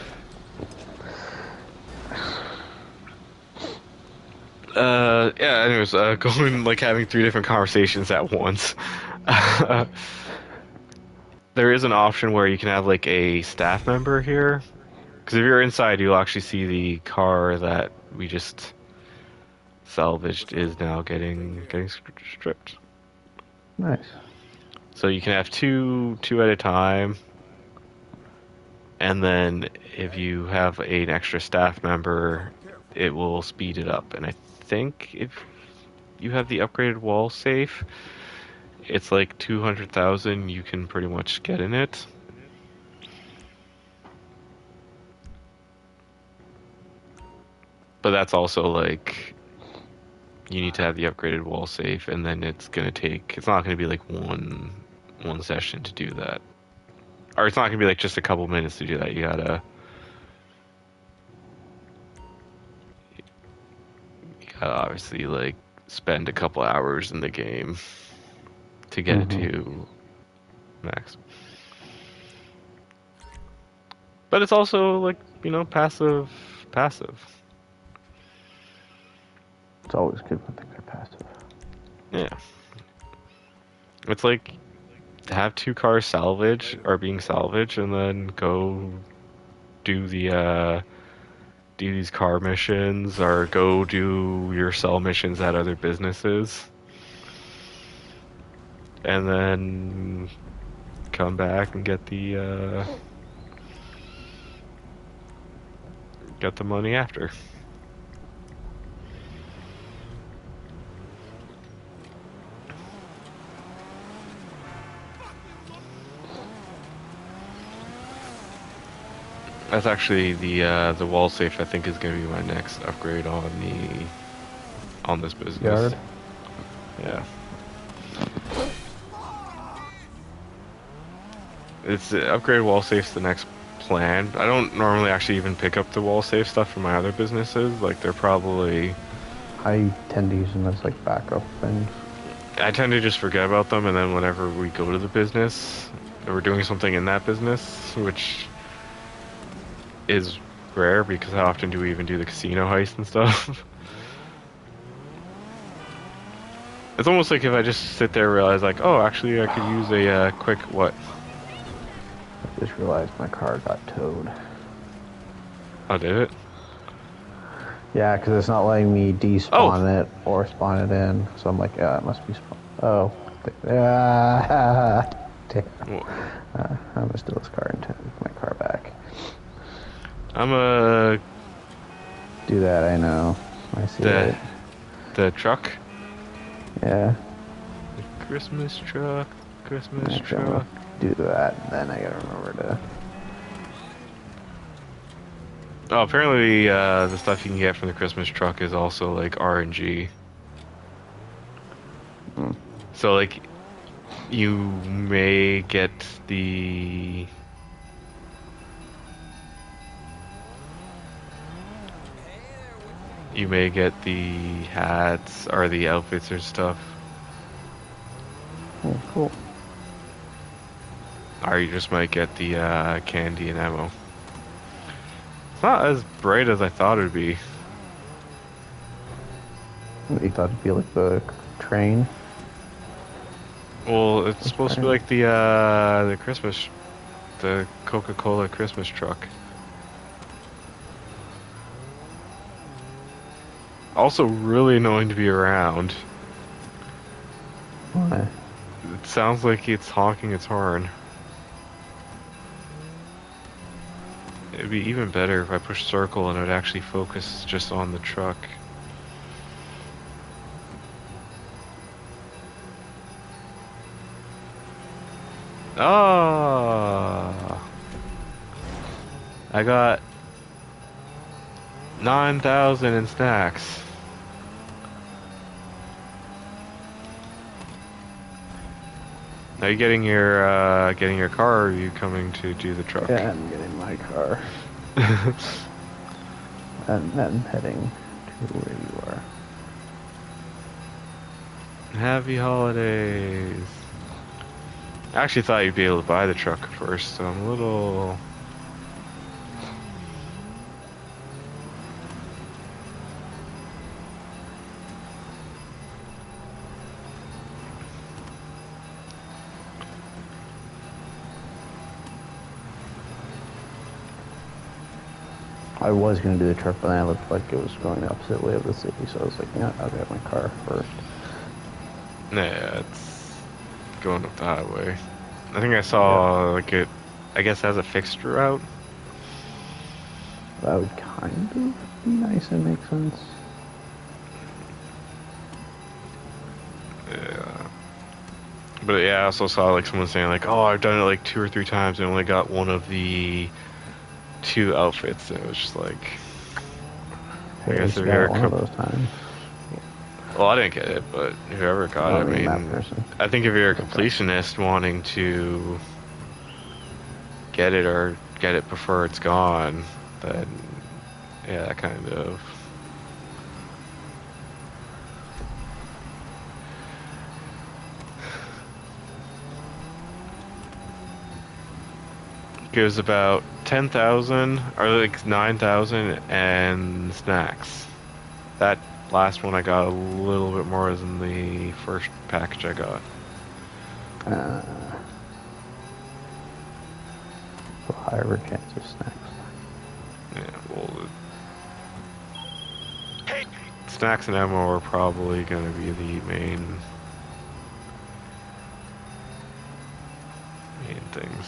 Yeah, anyways, going, like, having 3 different conversations at once. There is an option where you can have, like, a staff member here. Because if you're inside, you'll actually see the car that we just salvaged is now getting stripped. nice. So you can have two at a time. And then if you have an extra staff member, it will speed it up. And I think if you have the upgraded wall safe, it's like 200,000 you can pretty much get in it. But that's also like you need to have the upgraded wall safe, and then it's gonna take. It's not gonna be like one session to do that, or it's not gonna be like just a couple minutes to do that. You gotta obviously like spend a couple hours in the game to get it Mm-hmm. to max. But it's also like passive. It's always good when things are passive. Yeah, it's like have two cars salvage or being salvaged, and then go do do these car missions or go do your sell missions at other businesses, and then come back and get the money after. That's actually the wall safe. I think is going to be my next upgrade on this business. Yard. Yeah. It's upgrade wall safe's the next plan. I don't normally actually even pick up the wall safe stuff from my other businesses. Like they're probably I tend to use them as like backup things. I tend to just forget about them, and then whenever we go to the business, or we're doing something in that business, which is rare because how often do we even do the casino heist and stuff? It's almost like if I just sit there and realize like, oh, actually I could use a quick what? I just realized my car got towed. Oh, did it? Yeah, because it's not letting me despawn it or spawn it in. So I'm like, yeah, it must be spawn. Oh. Damn. I'm gonna steal this car and take my car back. I'm a Do that, I know. I see it. the truck. Yeah. The Christmas truck. Christmas Actually, I'm truck. gonna do that, and then I gotta remember to. Oh, apparently the stuff you can get from the Christmas truck is also like RNG. Hmm. So like you may get the hats or the outfits or stuff, Oh, cool. or you just might get the candy and ammo. It's not as bright as I thought it would be. You thought it'd be like the train? Well, it's supposed to be like the Coca-Cola Christmas truck. Also really annoying to be around. Why? It sounds like it's honking its horn. It'd be even better if I pushed circle and it would actually focus just on the truck. Oh, I got 9,000 in snacks. Are you getting your car, or are you coming to do the truck? Yeah, I'm getting my car. And then heading to where you are. Happy holidays. I actually thought you'd be able to buy the truck first, so I'm a little... I was gonna do the truck, but then I looked like it was going the opposite way of the city, so I was like, yeah, I'll get my car first. Yeah, it's going up the highway. I think I saw like it, I guess, has a fixed route. That would kind of be nice and make sense. Yeah. But yeah, I also saw like someone saying like, oh, I've done it like 2 or 3 times and only got one of the 2 outfits, and it was just like, I At guess least if you you're got one of those times. well, I didn't get it, but whoever got Not it, I really map mean, person. I think if you're a completionist wanting to get it or get it before it's gone, then yeah, kind of. Gives about 10,000 or like 9,000 and snacks. That last one I got a little bit more than the first package I got. So higher chance of snacks. Yeah, well, snacks and ammo are probably going to be the main things.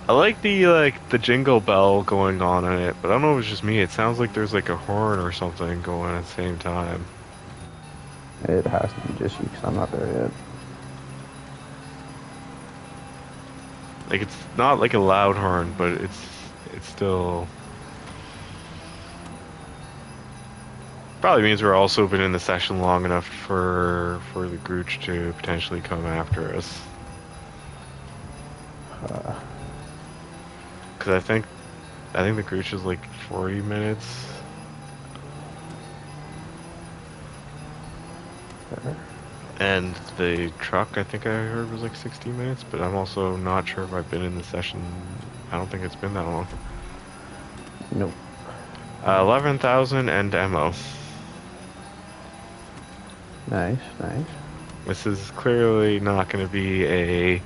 I like the jingle bell going on in it, but I don't know if it's just me. It sounds like there's like a horn or something going at the same time. It has to be just you because I'm not there yet. Like it's not like a loud horn, but it's still probably means we're also been in the session long enough for the Grooch to potentially come after us. Because I think the Grooch is like 40 minutes. There. And the truck, I think I heard, was like 60 minutes, but I'm also not sure if I've been in the session. I don't think it's been that long. Nope. 11,000 and ammo. Nice, nice. This is clearly not going to be a...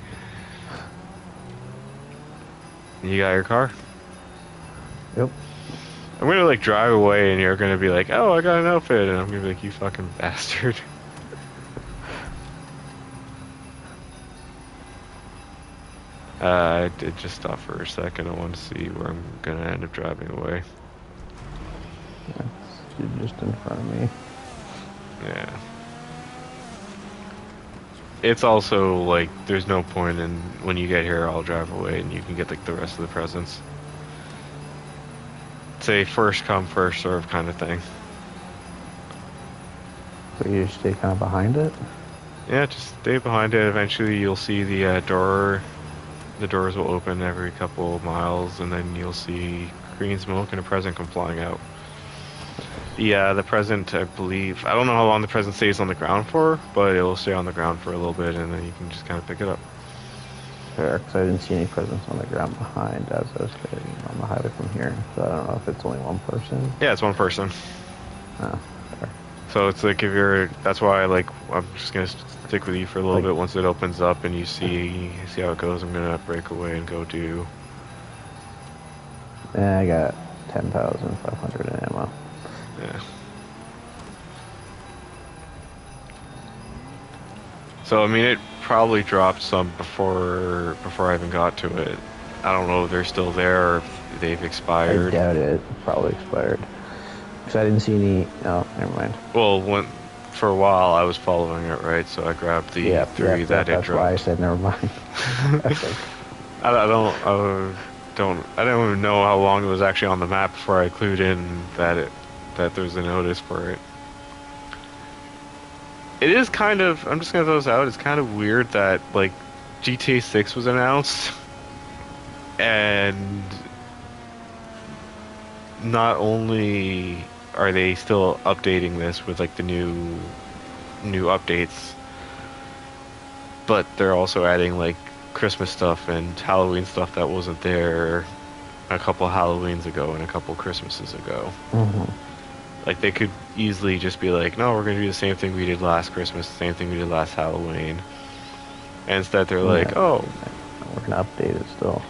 You got your car? Yep. I'm going to like drive away and you're going to be like, oh, I got an outfit. And I'm going to be like, you fucking bastard. I did just stop for a second. I want to see where I'm going to end up driving away. You're just in front of me. Yeah. It's also like there's no point in when you get here I'll drive away and you can get like the rest of the presents. It's a first come first serve kind of thing. But you just stay kind of behind it? Yeah, just stay behind it. Eventually you'll see the door. The doors will open every couple of miles and then you'll see green smoke and a present come flying out. Yeah, the present, I believe, I don't know how long the present stays on the ground for, but it will stay on the ground for a little bit and then you can just kind of pick it up. Fair, because I didn't see any presents on the ground behind as I was getting on the highway from here. So I don't know if it's only one person. Yeah, it's one person. Oh, fair. So it's like if you're, that's why like I'm just gonna stick with you for a little Like- bit. Once it opens up and you see how it goes, I'm gonna break away and go do. Yeah, I got 10,500 in ammo. Yeah. So I mean, it probably dropped some before I even got to it. I don't know if they're still there or if they've I expired. doubt it. Probably expired. Because I didn't see any... Oh, never mind. Well, for a while I was following it, right? So I grabbed the three that it that's why I dropped. said never mind. I was like, I don't even know how long it was actually on the map before I clued in that there's a notice for it. It is kind of, I'm just gonna throw this out, it's kind of weird that like GTA 6 was announced and not only are they still updating this with like the new updates, but they're also adding like Christmas stuff and Halloween stuff that wasn't there a couple Halloweens ago and a couple Christmases ago. Like they could easily just be like, no, we're gonna do the same thing we did last Christmas, the same thing we did last Halloween. And instead they're like, oh, we're gonna update it still.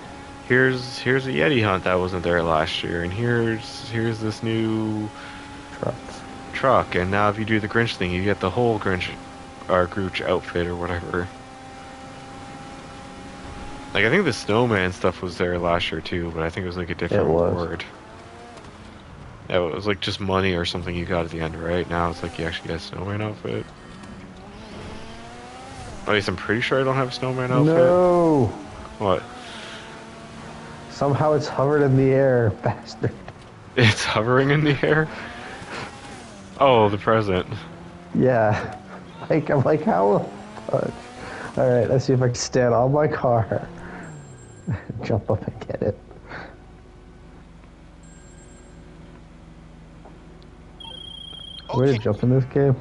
here's a Yeti hunt that wasn't there last year, and here's this new truck, and now if you do the Grinch thing, you get the whole Grinch or Grooch outfit or whatever. Like I think the snowman stuff was there last year too, but I think it was like a different It was. reward. Yeah, it was like just money or something you got at the end, right? Now it's like you actually get a snowman outfit. At least I'm pretty sure I don't have a snowman outfit. No! What? Somehow it's hovered in the air, bastard. It's hovering in the air. Oh, the present. Yeah. I'm like, how? Fuck. All right, let's see if I can stand on my car, jump up and get it. Where to jump in this game?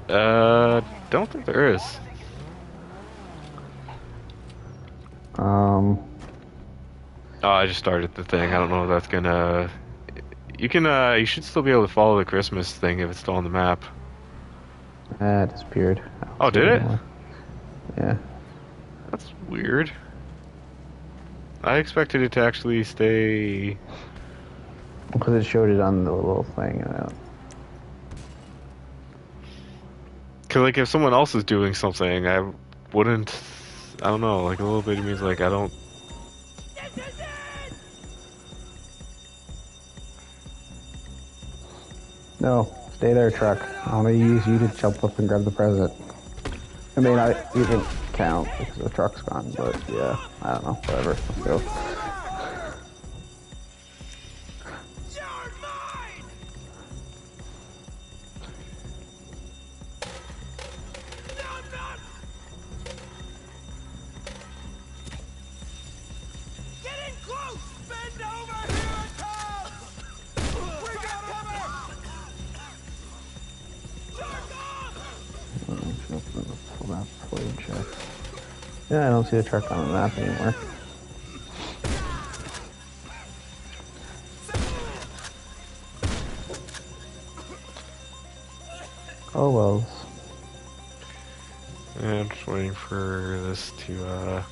Don't think there is. Oh, I just started the thing. I don't know if that's gonna. You can. You should still be able to follow the Christmas thing if it's still on the map. It disappeared. Oh, did it? Yeah. That's weird. I expected it to actually stay. Because it showed it on the little thing. Cause like if someone else is doing something, I wouldn't. I don't know. Like a little bit means like I don't. No, stay there, truck. I want to use you to jump up and grab the present. I mean, I even count because the truck's gone, but yeah, I don't know. Whatever. Let's go. You're mine! No, not! Get in close! Bend over here, Tom! We got cover! Jerk off! Full map play check. Yeah, I don't see the truck on the map anymore. Oh well. Yeah, I'm just waiting for this to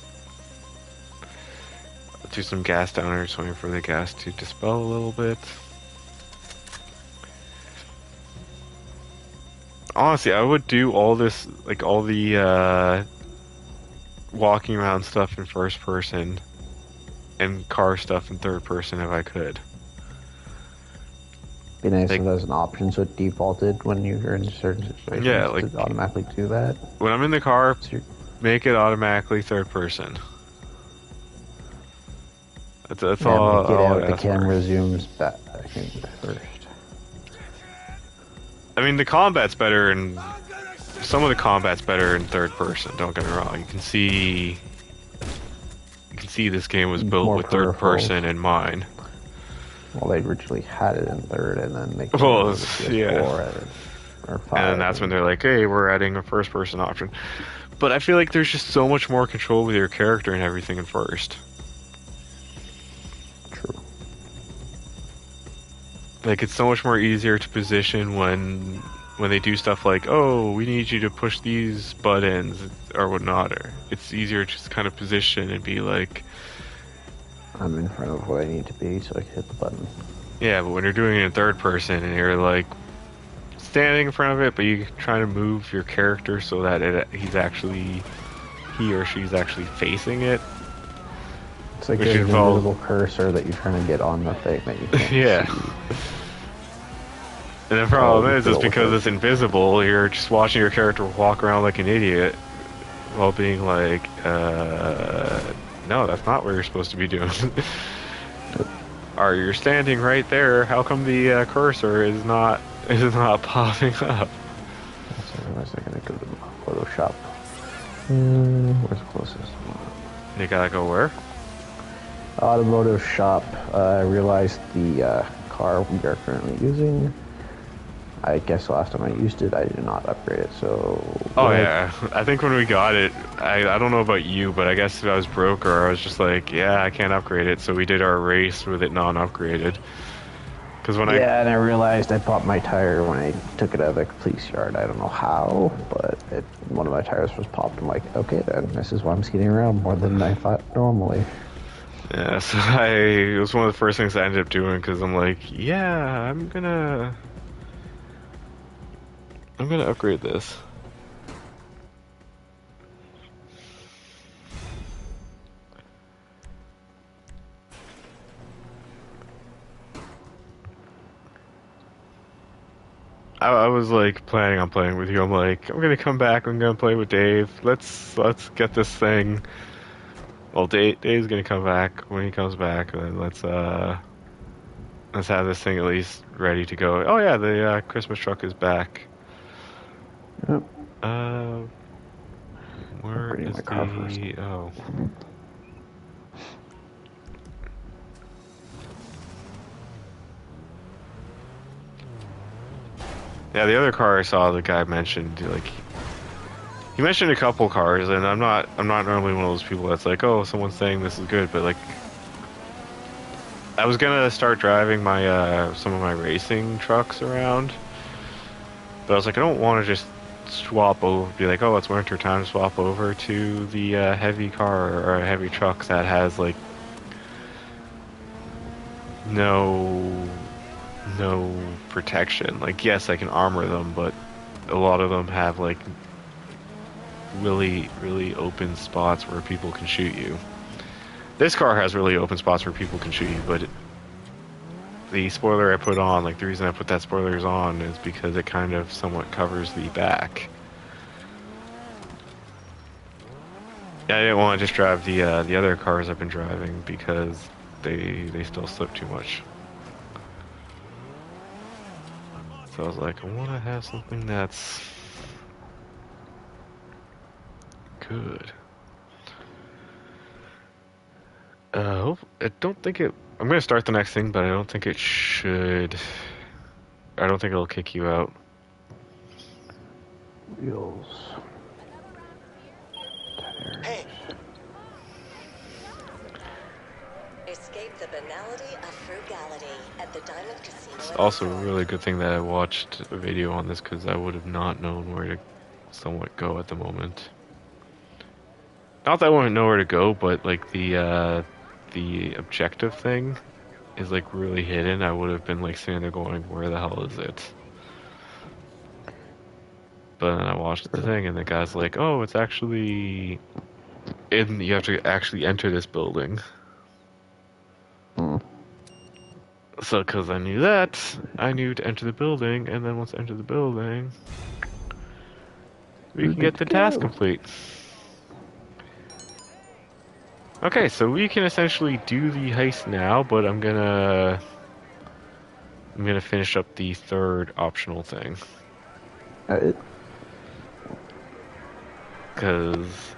do some gas down here. Just waiting for the gas to dispel a little bit. Honestly, I would do all this, like all the walking around stuff in first person and car stuff in third person if I could. Be nice Like- if there's an option so it defaulted when you're in certain situations Yeah, like- to automatically do that. When I'm in the car, So you're- make it automatically third person. That's yeah, all. when you get all out, I the ask for. camera zooms back in first. I mean, the combat's better and some of the combat's better in third person. Don't get me wrong. You can see this game was built More with third peripherals. person in mind. Well, they originally had it in third, and then they Well, came to yeah. PS4 or 5. And then that's when they're like, hey, we're adding a first person option. But I feel like there's just so much more control with your character and everything in first. True. Like, it's so much more easier to position when they do stuff like, oh, we need you to push these buttons or whatnot. Or it's easier to just kind of position and be like, I'm in front of where I need to be, so I can hit the button. yeah, but when you're doing it in third person and you're like standing in front of it, but you're trying to move your character so that he or she's actually facing it. It's like We there's should an follow- invisible cursor that you're trying to get on the thing that you can't Yeah. see. And the problem Oh, is cool. because it's invisible, you're just watching your character walk around like an idiot while being like, no, that's not what you're supposed to be doing. Or you're standing right there, how come the cursor is not popping up? So where's I gonna go to the Photoshop? Where's the closest one? You gotta go where? Automotive shop. I realized the car we are currently using. I guess last time I used it, I did not upgrade it. So. Oh yeah, I think when we got it, I don't know about you, but I guess if I was broke or I was just like, yeah, I can't upgrade it, so we did our race with it non-upgraded. Because when Yeah, and I realized I popped my tire when I took it out of the police yard. I don't know how, but one of my tires was popped. I'm like, okay then, this is why I'm skidding around more than I thought normally. Yeah, so it was one of the first things I ended up doing because I'm like, yeah, I'm gonna upgrade this. I was like planning on playing with you. I'm like, I'm gonna come back. I'm gonna play with Dave. Let's get this thing Well, Dave's gonna come back. When he comes back, then let's have this thing at least ready to go. Oh yeah, the Christmas truck is back. Yep. Uh, where Upgrading is my car first. the? Oh, yeah, the other car I saw the guy mentioned, like he mentioned a couple cars, and I'm not normally one of those people that's like, oh, someone's saying this is good, but like I was gonna start driving my some of my racing trucks around, but I was like, I don't want to just swap over, be like, oh, it's winter time, swap over to the heavy car or a heavy truck that has like no no protection. Like, yes, I can armor them, but a lot of them have like really open spots where people can shoot you. This car has really open spots where people can shoot you, but the spoiler I put on, like the reason I put that spoilers on is because it kind of somewhat covers the back. Yeah, I didn't want to just drive the other cars I've been driving because they still slip too much. So I was like, I want to have something that's good. I don't think it. I'm gonna start the next thing, but I don't think it should. I don't think it'll kick you out. Wheels. Tires. Hey, Escape the banality of frugality at the Diamond Casino. It's and also a Resort. really good thing that I watched a video on this because I would have not known where to somewhat go at the moment. Not that I wouldn't know where to go, but like the objective thing is like really hidden. I would have been like sitting there going, "Where the hell is it?" But then I watched the thing, and the guy's like, "Oh, it's actually in. You have to actually enter this building." Hmm. So, because I knew that, I knew to enter the building, and then once I enter the building, we We're can good get to the task go. complete. Okay, so we can essentially do the heist now, but I'm gonna finish up the third optional thing. Uh, Because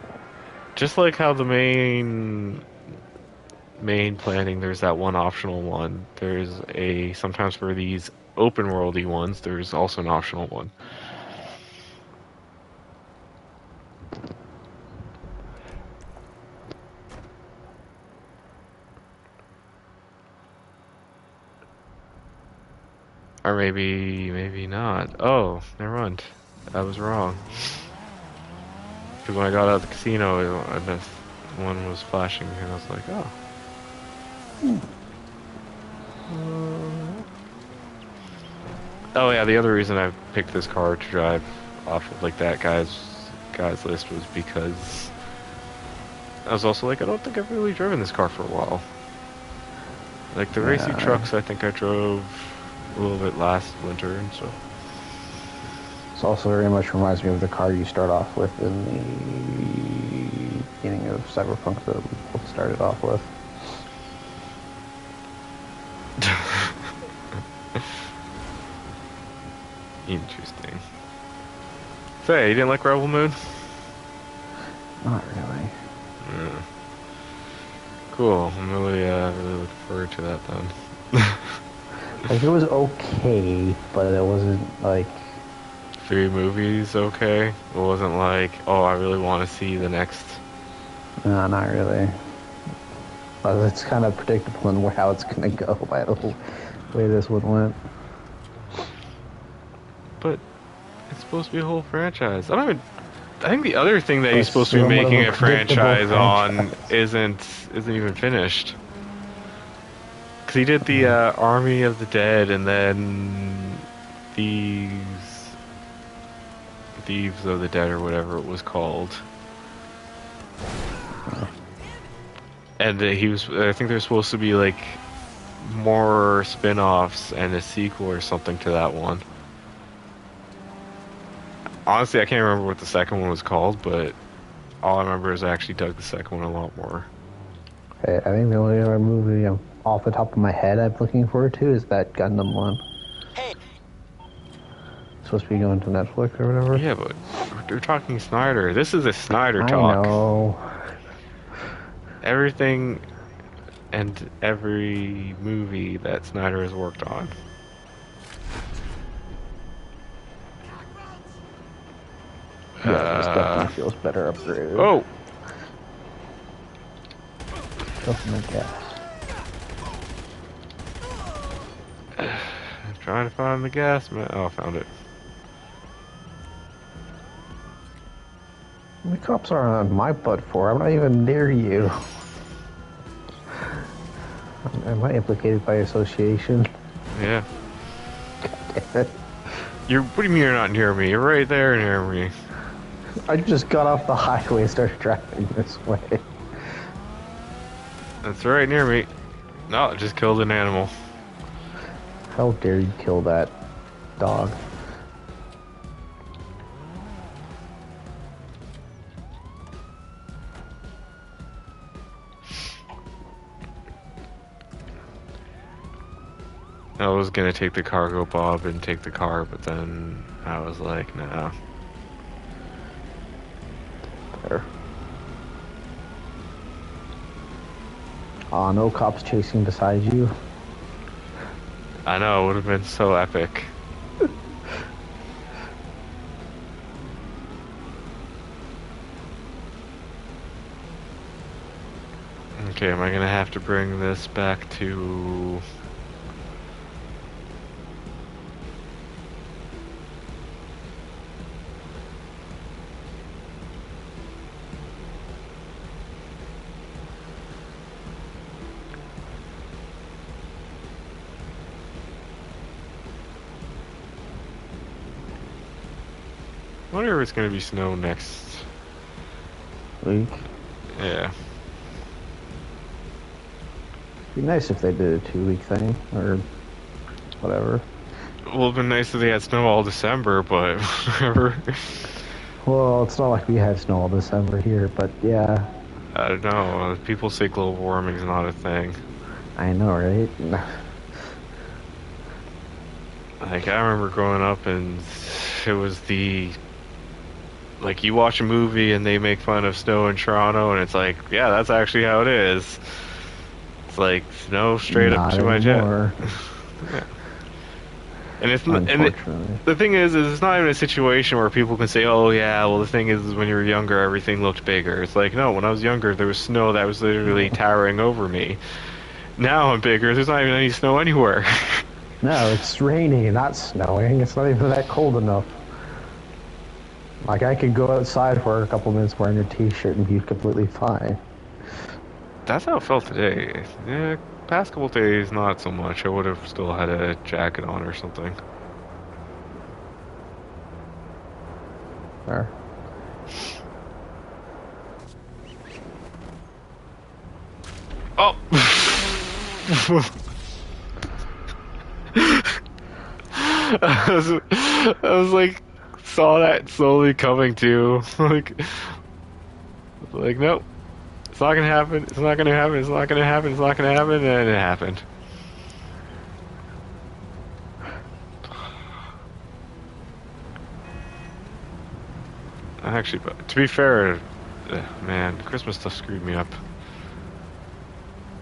just like how the main planning, there's that one optional one. There's a sometimes for these open worldy ones, there's also an optional one. Or maybe not. Oh, never mind. I was wrong. Because when I got out of the casino, this one was flashing, and I was like, oh. Oh yeah, the other reason I picked this car to drive off of like that guy's list was because I was also like, I don't think I've really driven this car for a while. Like the racing yeah, trucks, I think I drove a little bit last winter and so. this also very much reminds me of the car you start off with in the beginning of Cyberpunk that we both started off with. Interesting. So yeah, you didn't like Rebel Moon? Not really. Yeah. Cool. I'm really looking forward to that then. Like, it was okay, but it wasn't like... 3 movies, okay. It wasn't like, oh, I really want to see the next. No, not really. But it's kind of predictable in how it's gonna go by the way this one went. But it's supposed to be a whole franchise. I don't even. I think the other thing that he's It's supposed to be somewhat of making a a franchise predictable on franchise. isn't even finished. Because he did the Army of the Dead and then Thieves of the Dead or whatever it was called. And he was. I think there's supposed to be like more spin-offs and a sequel or something to that one. Honestly, I can't remember what the second one was called, but all I remember is I actually dug the second one a lot more. I think the only other movie off the top of my head I'm looking forward to is that Gundam one. Hey, Supposed to be going to Netflix or whatever. Yeah, but we're talking Snyder. This is a Snyder I talk. know. Everything and every movie that Snyder has worked on. Yeah, this definitely feels better upgraded. Oh! Open the gas. I'm trying to find the gas, man. Oh, I found it. The cops are on my butt for. I'm not even near you. Am I implicated by association? Yeah. Damn it. What do you mean you're not near me? You're right there near me. I just got off the highway and started driving this way. That's right near me. No, I just killed an animal. How dare you kill that dog? I was gonna take the cargo bob and take the car, but then I was like, nah. There. Aw, no cops chasing beside you. I know, it would have been so epic. Okay, am I gonna have to bring this back to... I wonder if it's gonna be snow next Week. Yeah. Be nice if they did a 2-week thing, or whatever. It would have been nice if they had snow all December, but whatever. Well, it's not like we had snow all December here, but yeah. I don't know. People say global warming is not a thing. I know, right? Like, I remember growing up and it was like, you watch a movie and they make fun of snow in Toronto and it's like, yeah, that's actually how it is. It's like snow straight up Not to my jet. anymore. Yeah. And it's not, the thing is it's not even a situation where people can say, oh yeah, well the thing is when you were younger everything looked bigger. It's like, no, when I was younger there was snow that was literally towering over me. Now I'm bigger, there's not even any snow anywhere. No, it's raining, not snowing. It's not even that cold enough. Like, I could go outside for a couple minutes wearing a t-shirt and be completely fine. That's how it felt today. Yeah, past couple days, not so much. I would have still had a jacket on or something. There. Oh! I was like, saw that slowly coming too. like, nope. It's not gonna happen. It's not gonna happen. It's not gonna happen. It's not gonna happen. And it happened. Actually, but to be fair, man, Christmas stuff screwed me up. I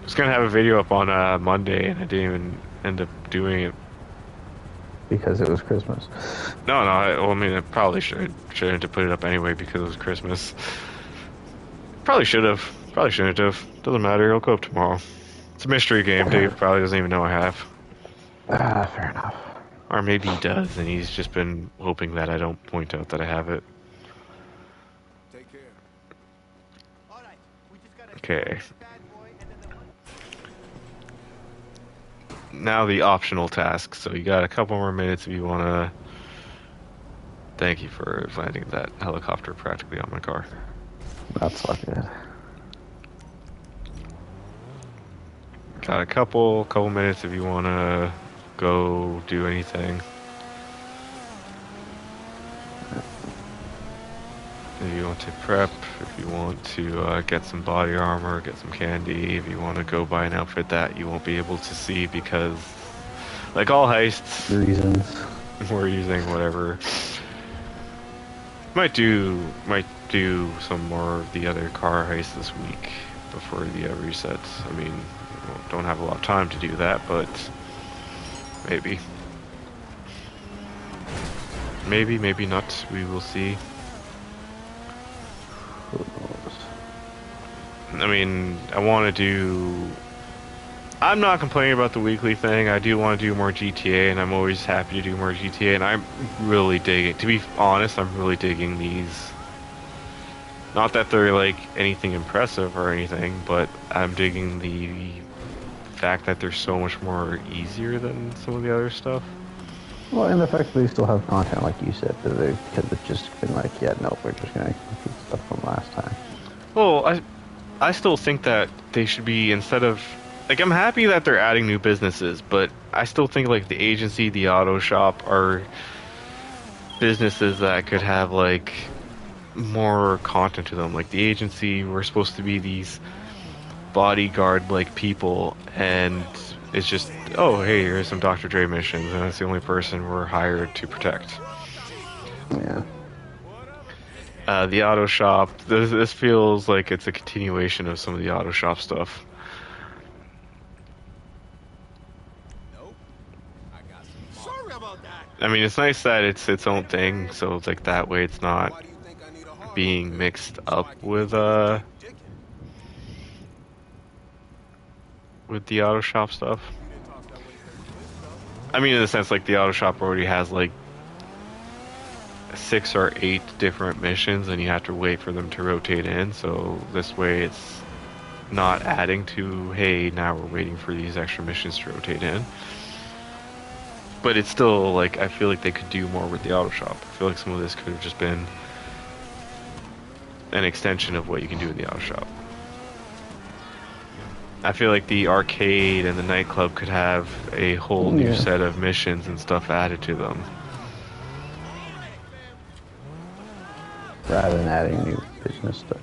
was gonna have a video up on Monday, and I didn't even end up doing it. Because it was Christmas. No, I mean, I probably shouldn't have put it up anyway because it was Christmas. Probably should have. Probably shouldn't have. Doesn't matter. It'll go up tomorrow. It's a mystery game. Dave probably doesn't even know I have. Fair enough. Or maybe he does, and he's just been hoping that I don't point out that I have it. Take care. All right, we just gotta Okay. bad boy and then the one. Now the optional task. So you got a couple more minutes if you want to... Thank you for landing that helicopter practically on my car. That's not good. Got a couple minutes if you want to go do anything. If you want to prep, if you want to get some body armor, get some candy, if you want to go buy an outfit that you won't be able to see because, like all heists, Reasons. we're using whatever. Might do some more of the other car heists this week before the resets. I mean, don't have a lot of time to do that, but maybe. Maybe not. We will see. Who knows? I mean, I'm not complaining about the weekly thing. I do want to do more GTA, and I'm always happy to do more GTA, and I'm really digging, to be honest, I'm really digging these. Not that they're, like, anything impressive or anything, but I'm digging the fact that they're so much more easier than some of the other stuff. Well, and the fact that they still have content, like you said, that they could have just been like, yeah, no, we're just gonna keep stuff from last time. Well, I still think that they should be, instead of, like, I'm happy that they're adding new businesses, but I still think, like, the agency, the auto shop are businesses that could have, like, more content to them. Like, the agency, we're supposed to be these bodyguard-like people, and it's just, oh, hey, here's some Dr. Dre missions, and that's the only person we're hired to protect. Yeah. The auto shop, this feels like it's a continuation of some of the auto shop stuff. Nope. I got some. Sorry about that. I mean, it's nice that it's its own thing, so it's like that way it's not Why do you think I need a hard being mixed up with chicken? the auto shop stuff. I mean, in the sense, like, the auto shop already has like 6 or 8 different missions, and you have to wait for them to rotate in. So this way, it's not adding to, hey, now we're waiting for these extra missions to rotate in. But it's still, like, I feel like they could do more with the auto shop. I feel like some of this could have just been an extension of what you can do in the auto shop. I feel like the arcade and the nightclub could have a whole new set of missions and stuff added to them. Rather than adding new business types.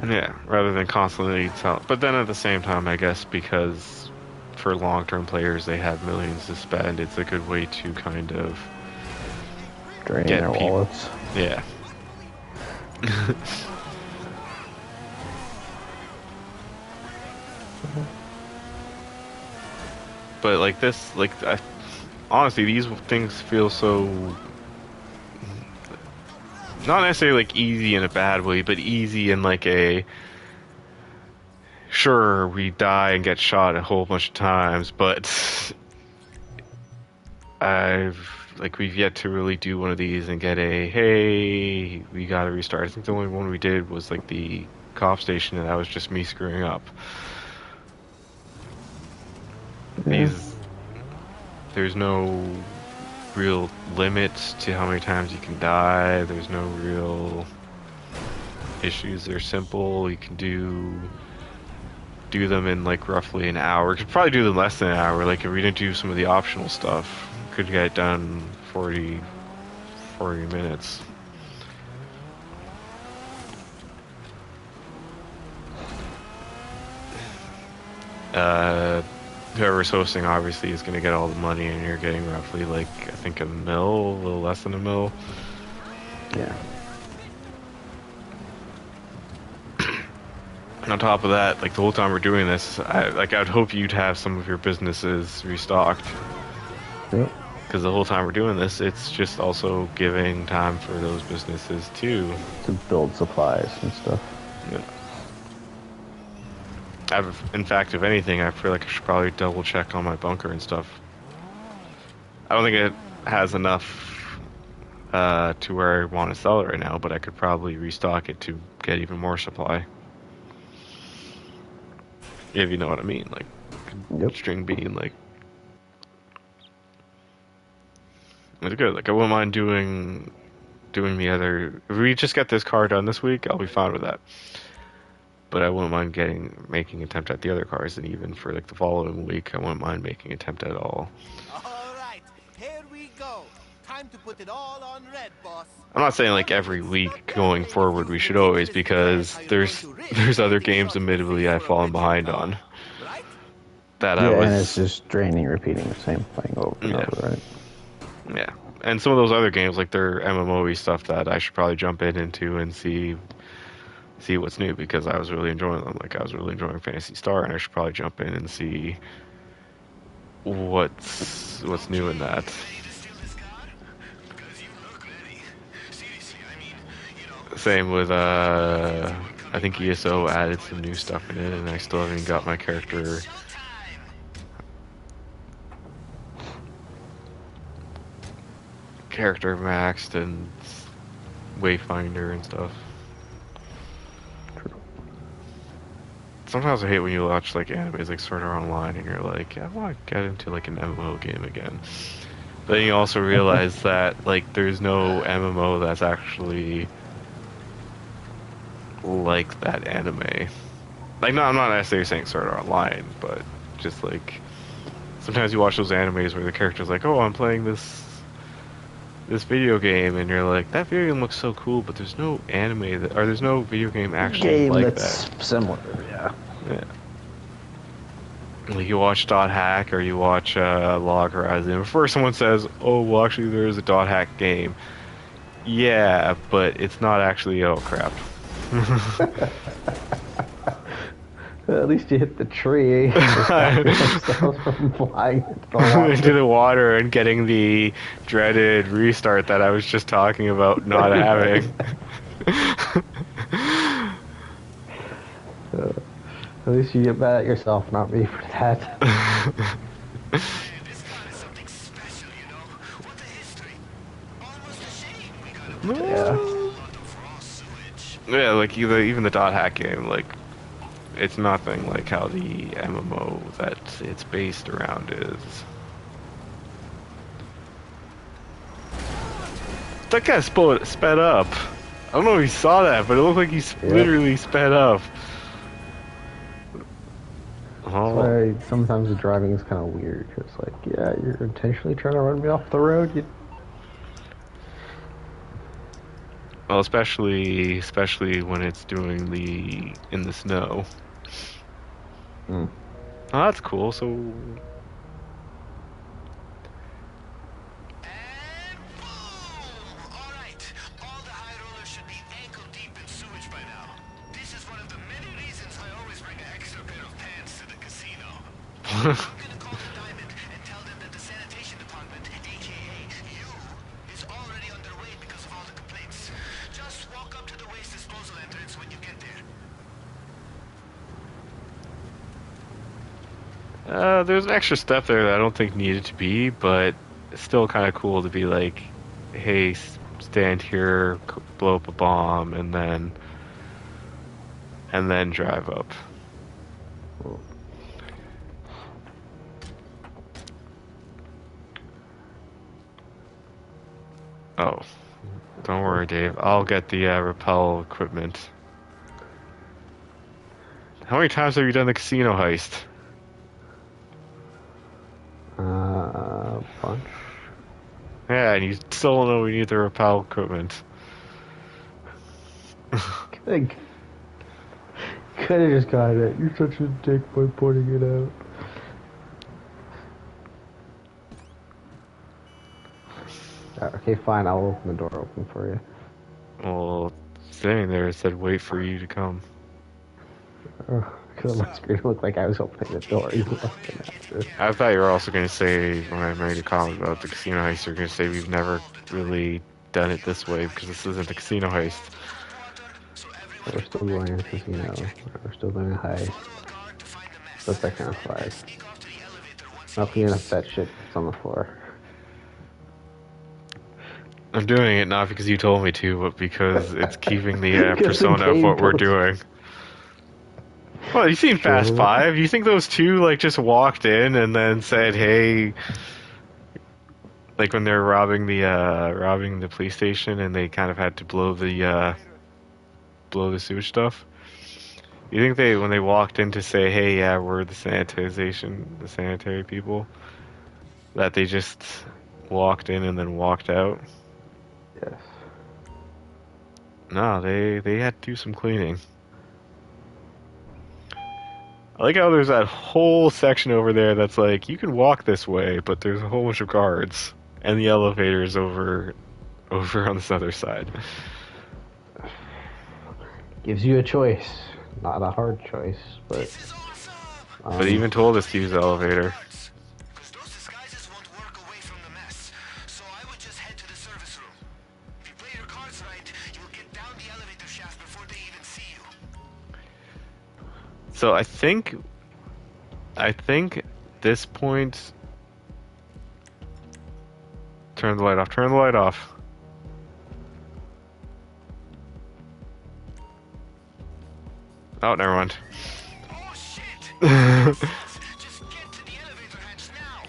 Yeah, rather than constantly tell. But then at the same time, I guess because for long-term players they have millions to spend, it's a good way to kind of Drain get their people. wallets. Yeah. But like this, like honestly, these things feel so not necessarily like easy in a bad way, but easy in like a sure we die and get shot a whole bunch of times, but we've yet to really do one of these and get a hey, we gotta restart. I think the only one we did was like the cop station, and that was just me screwing up. Yeah. There's no real limit to how many times you can die. There's no real issues. They're simple. You can do them in like roughly an hour. You could probably do them less than an hour. Like if we didn't do some of the optional stuff, could get it done 40 minutes. Whoever's hosting obviously is going to get all the money, and you're getting roughly like I think a mil, a little less than a mil. Yeah. And on top of that, like the whole time we're doing this, I'd hope you'd have some of your businesses restocked. Yep. Because the whole time we're doing this, it's just also giving time for those businesses too. To build supplies and stuff. Yeah. In fact, if anything, I feel like I should probably double check on my bunker and stuff. I don't think it has enough to where I want to sell it right now, but I could probably restock it to get even more supply. If you know what I mean, like Yep. string bean, like it's good. Like I wouldn't mind doing the other. If we just get this car done this week, I'll be fine with that. But I wouldn't mind making an attempt at the other cars, and even for like the following week, I wouldn't mind making an attempt at all. All right, here we go. Time to put it all on red, boss. I'm not saying like every week going forward we should always, because there's other games admittedly I've fallen behind on Right? that I Yeah, and it's was just draining, repeating the same thing over and yeah. over, right? Yeah, and some of those other games, like their MMO-y stuff, that I should probably jump into and see what's new, because I was really enjoying them. Like I was really enjoying Phantasy Star, and I should probably jump in and see what's new in that. Same with I think ESO added some new stuff in it, and I still haven't got my character maxed and Wayfinder and stuff. Sometimes I hate when you watch like animes like Sword Art Online and you're like, I want to get into like an MMO game again. But then you also realize that like there's no MMO that's actually like that anime. Like, no, I'm not necessarily saying Sword Art Online, but just like sometimes you watch those animes where the character's like, oh, I'm playing this video game, and you're like, that video game looks so cool, but there's no anime that, or there's no video game actually like that's that. similar, yeah. Yeah. Like you watch Dot Hack or you watch Log Horizon. Before someone says, "Oh, well, actually, there is a Dot Hack game," yeah, but it's not actually. Oh crap! At least you hit the tree. From flying into the water. Into the water and getting the dreaded restart that I was just talking about not having. At least you get mad at yourself, not me, for that. Yeah. Yeah, like even the Dot Hack game, like it's nothing like how the MMO that it's based around is. That guy sped up. I don't know if you saw that, but it looked like he literally sped up. That's why sometimes the driving is kind of weird. It's like, yeah, you're intentionally trying to run me off the road. Well, especially when it's doing in the snow. Mm. Oh, that's cool. So. And boom! Alright, all the high rollers should be ankle deep in sewage by now. This is one of the many reasons I always bring an extra pair of pants to the casino. I'm gonna call the Diamond and tell them that the sanitation department, aka you, is already underway because of all the complaints. Just walk up to the waste disposal entrance when you get there. There's an extra step there that I don't think needed to be, but it's still kind of cool to be like, hey, stand here, blow up a bomb, and then drive up. Oh, don't worry, Dave. I'll get the rappel equipment. How many times have you done the casino heist? Bunch. Yeah, and you still don't know we need the rappel equipment. Could have just got it. You're such a dick by pointing it out. Okay, fine. I'll open the door open for you. Well, sitting there, it said, wait for you to come. Because my screen looked like I was opening the door. You looking after. I thought you were also going to say, when I made a comment about the casino heist, you're going to say we've never really done it this way because this isn't a casino heist. We're still going to the casino. We're still doing a heist. That's that kind of flag. Not clean up that shit that's on the floor. I'm doing it not because you told me to, but because it's keeping the persona of what we're doing. Well, you seen Fast 5? You think those two like just walked in and then said, "Hey," like when they're robbing the police station and they kind of had to blow the sewage stuff? You think when they walked in to say, "Hey, yeah, we're the sanitary people," that they just walked in and then walked out. Yes. No, they had to do some cleaning. I like how there's that whole section over there that's like you can walk this way, but there's a whole bunch of guards, and the elevator is over on this other side. Gives you a choice. Not a hard choice, but This is awesome! But he even told us to use the elevator. Because those disguises won't work away from the mess. So I would just head to the service room. If you play your cards right, you'll get down the elevator shaft before they even see you. So I think this point. Turn the light off. Turn the light off. Oh, never mind. Oh shit! Just get to the elevator hatch now!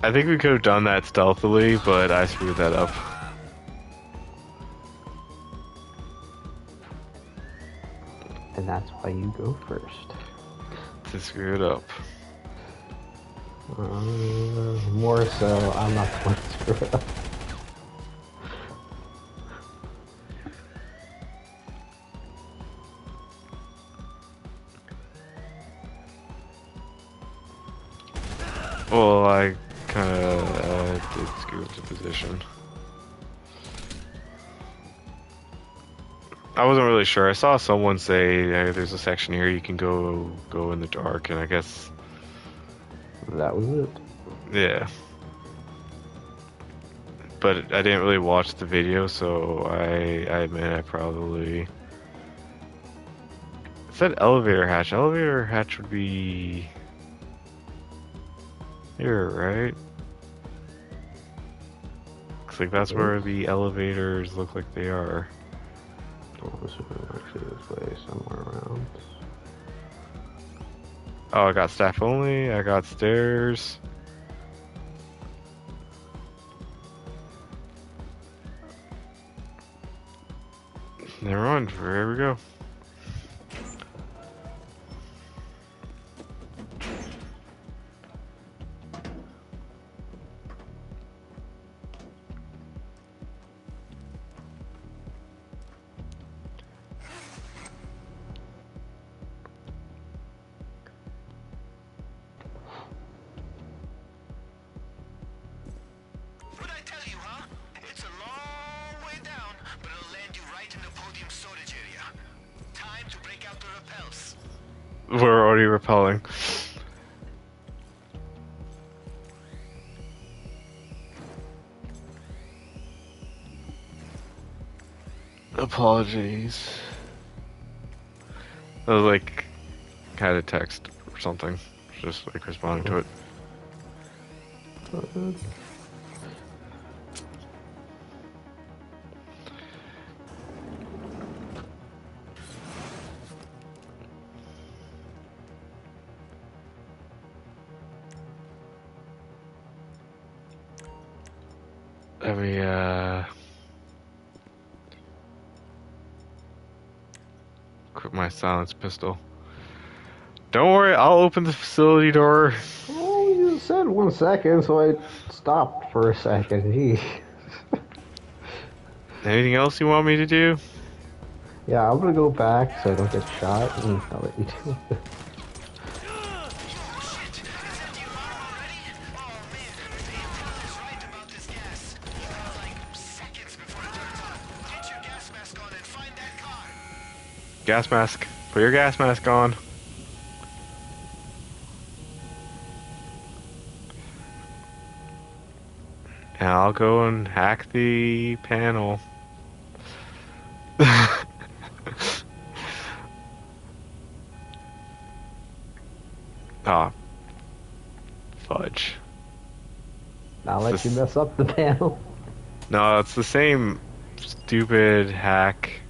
I think we could have done that stealthily, but I screwed that up. and that's why you go first. To screw it up. More so, I'm not the one to screw it up. Well, I kinda did screw up the position. I wasn't really sure. I saw someone say hey, there's a section here you can go in the dark, and I guess That was it. yeah. But I didn't really watch the video, so I admit I probably. It said elevator hatch. Elevator hatch would be here, right? Looks like that's where the elevators look like they are. Oh, this is actually this way, somewhere around. Oh, I got staff only. I got stairs. Never mind. Here we go. What'd I tell you, huh? It's a long way down, but it'll land you right in the podium storage area. Time to break out the rappels. We're already repelling. Apologies. I was like, had a text or something, just like responding to it. Let me equip my silence pistol. Don't worry, I'll open the facility door. Oh, you said 1 second, so I stopped for a second. Gee. Anything else you want me to do? Yeah, I'm gonna go back so I don't get shot, and I'll let you do it. Oh shit! Is that the alarm already? Oh man, the intel is right about this gas. You got like seconds before it turns on. Get your gas mask on and find that car. Gas mask. Put your gas mask on. And I'll go and hack the panel. Ah, fudge. I'll let you mess up the panel. No, it's the same stupid hack.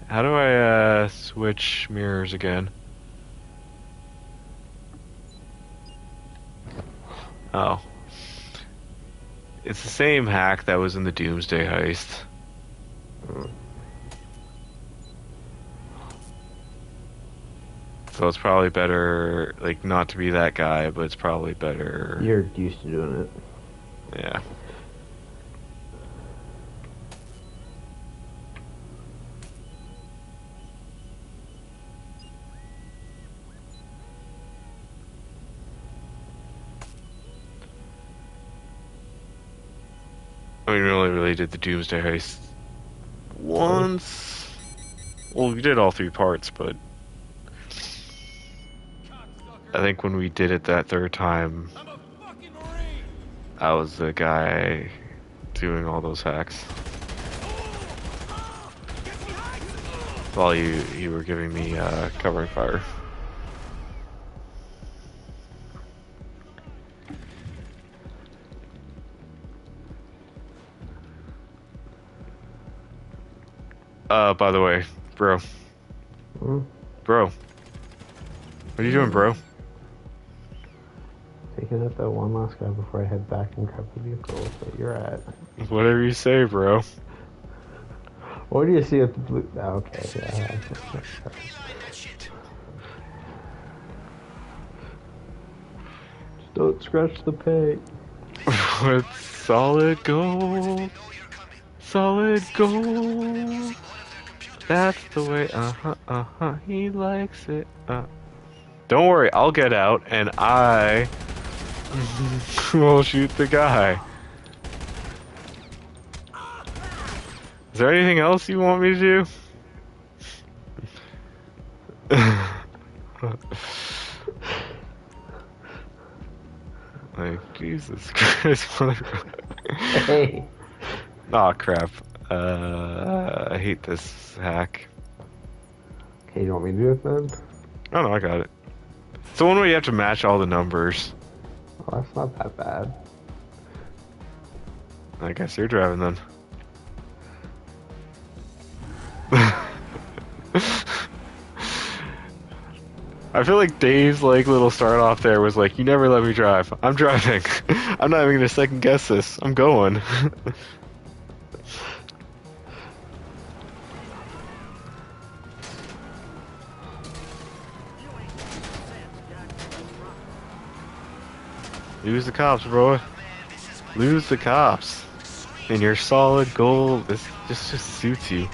How do I switch mirrors again? Oh. It's the same hack that was in the Doomsday heist. So it's probably better, like, not to be that guy, but it's probably better. You're used to doing it. Yeah. I mean, we only really did the Doomsday Heist once. Well, we did all 3 parts, but I think when we did it that 3rd time, I was the guy doing all those hacks. While you were giving me covering fire. By the way, bro. Hmm? Bro. What are you doing, bro? Taking out that one last guy before I head back and grab the vehicle that you're at. Whatever you say, bro. What do you see at the blue? Oh, okay, yeah. Just don't scratch the paint. With solid gold. Solid gold. That's the way, he likes it, Don't worry, I'll get out and I will shoot the guy. Is there anything else you want me to do? Like, Jesus Christ, Hey. Aw, crap. I hate this hack. Okay, you want me to do it then? Oh no, I got it. It's the one where you have to match all the numbers. Oh, that's not that bad. I guess you're driving then. I feel like Dave's like little start off there was like, you never let me drive. I'm driving. I'm not even gonna second guess this. I'm going. Lose the cops, bro. Lose the cops. And your solid gold, this just suits you.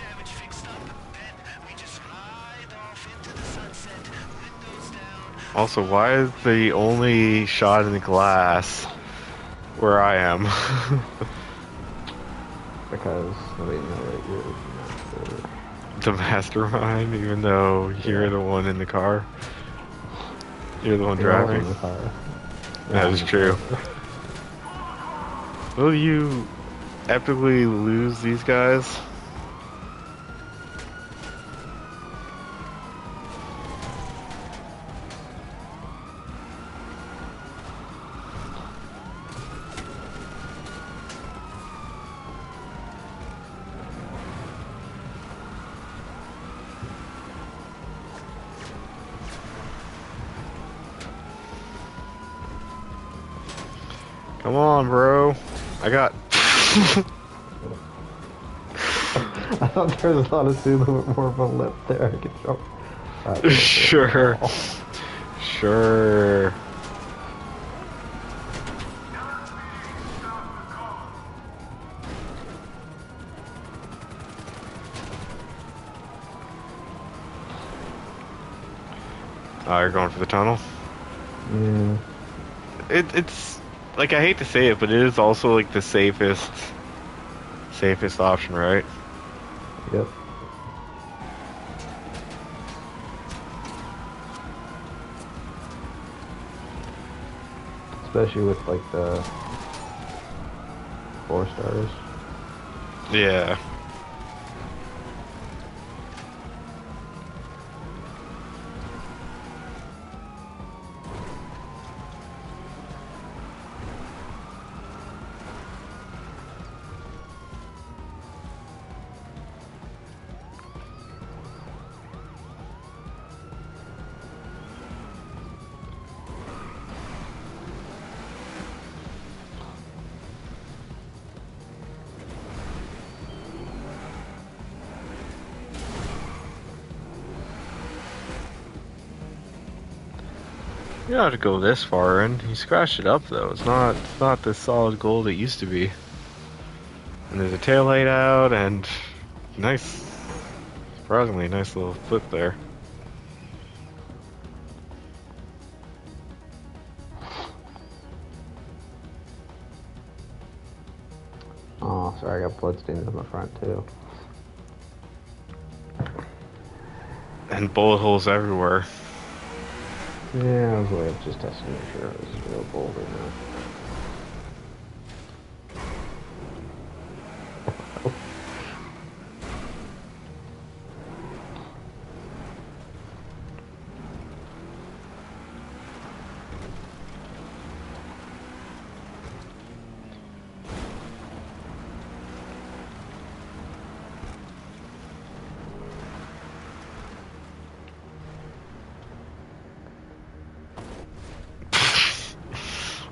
Also, why is the only shot in the glass where I am? Because nobody knows that you're The mastermind, even though you're the one in the car. You're the one driving. in the car. That is true. Will you epically lose these guys? Come on, bro. I got... I thought there was honestly a little bit more of a lip there. I could jump. Sure. Sure. Oh, you're going for the tunnel? Yeah. It's like, I hate to say it, but it is also like the safest option, right? Yep. Especially with like the 4 stars. Yeah. You don't have to go this far in. You scratched it up though. It's not the solid gold it used to be. And there's a tail light out and nice, surprisingly nice little flip there. Oh, sorry, I got bloodstains on the front too. And bullet holes everywhere. Yeah, I was like just testing to make sure it was real gold or not.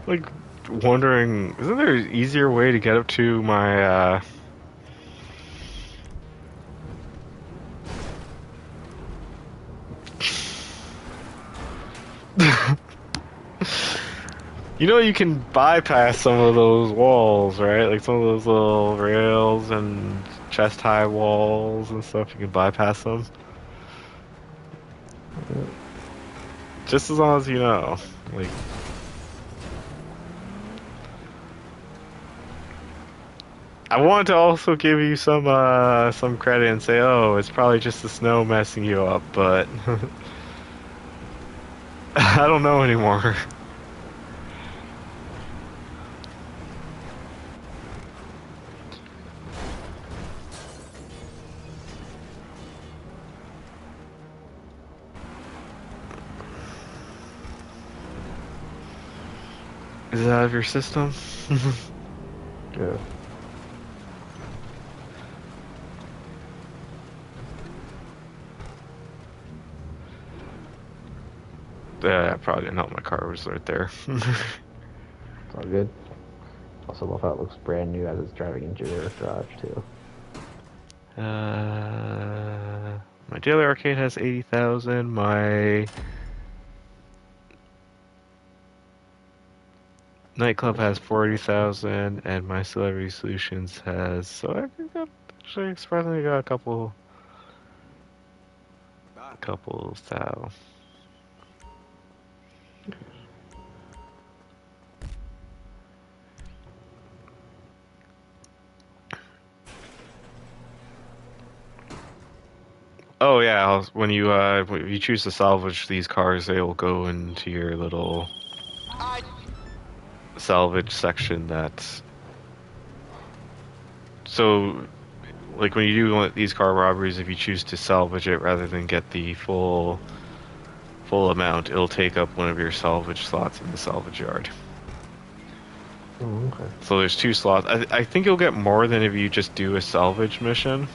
Like, wondering, isn't there an easier way to get up to my, You know, you can bypass some of those walls, right? Like some of those little rails and chest high walls and stuff, you can bypass them. Just as long as you know. Like, I wanted to also give you some credit and say, oh, it's probably just the snow messing you up, but I don't know anymore. Is it out of your system? Yeah. Yeah, I probably didn't help. My car was right there. It's all good. Also love how it looks brand new as it's driving into your garage too. My daily arcade has 80,000. My nightclub has 40,000, and my celebrity solutions has. So I think I've actually surprisingly got a couple thou. Oh yeah, when you choose to salvage these cars, they will go into your little salvage section. So like when you do one of these car robberies, if you choose to salvage it rather than get the full amount, it'll take up one of your salvage slots in the salvage yard. Oh, okay. So there's two slots. I think you'll get more than if you just do a salvage mission.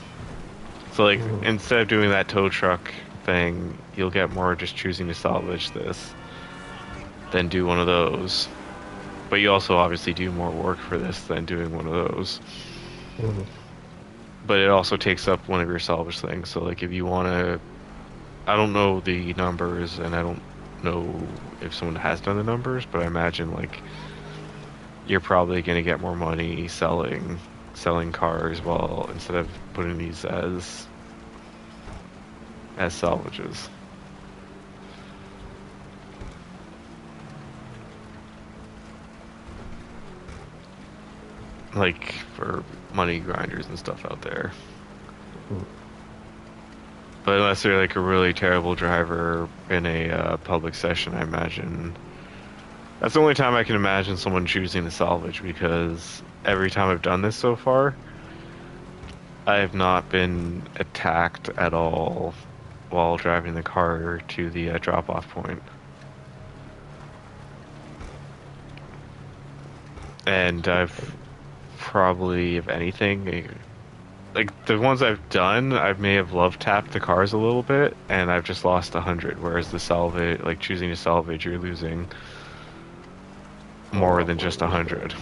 So like instead of doing that tow truck thing, you'll get more just choosing to salvage this than do one of those. But you also obviously do more work for this than doing one of those. Mm-hmm. But it also takes up one of your salvage things. So like if you want to, I don't know the numbers, and I don't know if someone has done the numbers, but I imagine like you're probably going to get more money selling cars, well, instead of putting these as salvages. Like for money grinders and stuff out there. But unless they're like a really terrible driver in a public session, I imagine that's the only time I can imagine someone choosing to salvage, because every time I've done this so far, I have not been attacked at all while driving the car to the drop-off point. And I've probably, if anything, like the ones I've done, I may have love tapped the cars a little bit, and I've just lost 100. Whereas the salvage, like choosing to salvage, you're losing more than just 100.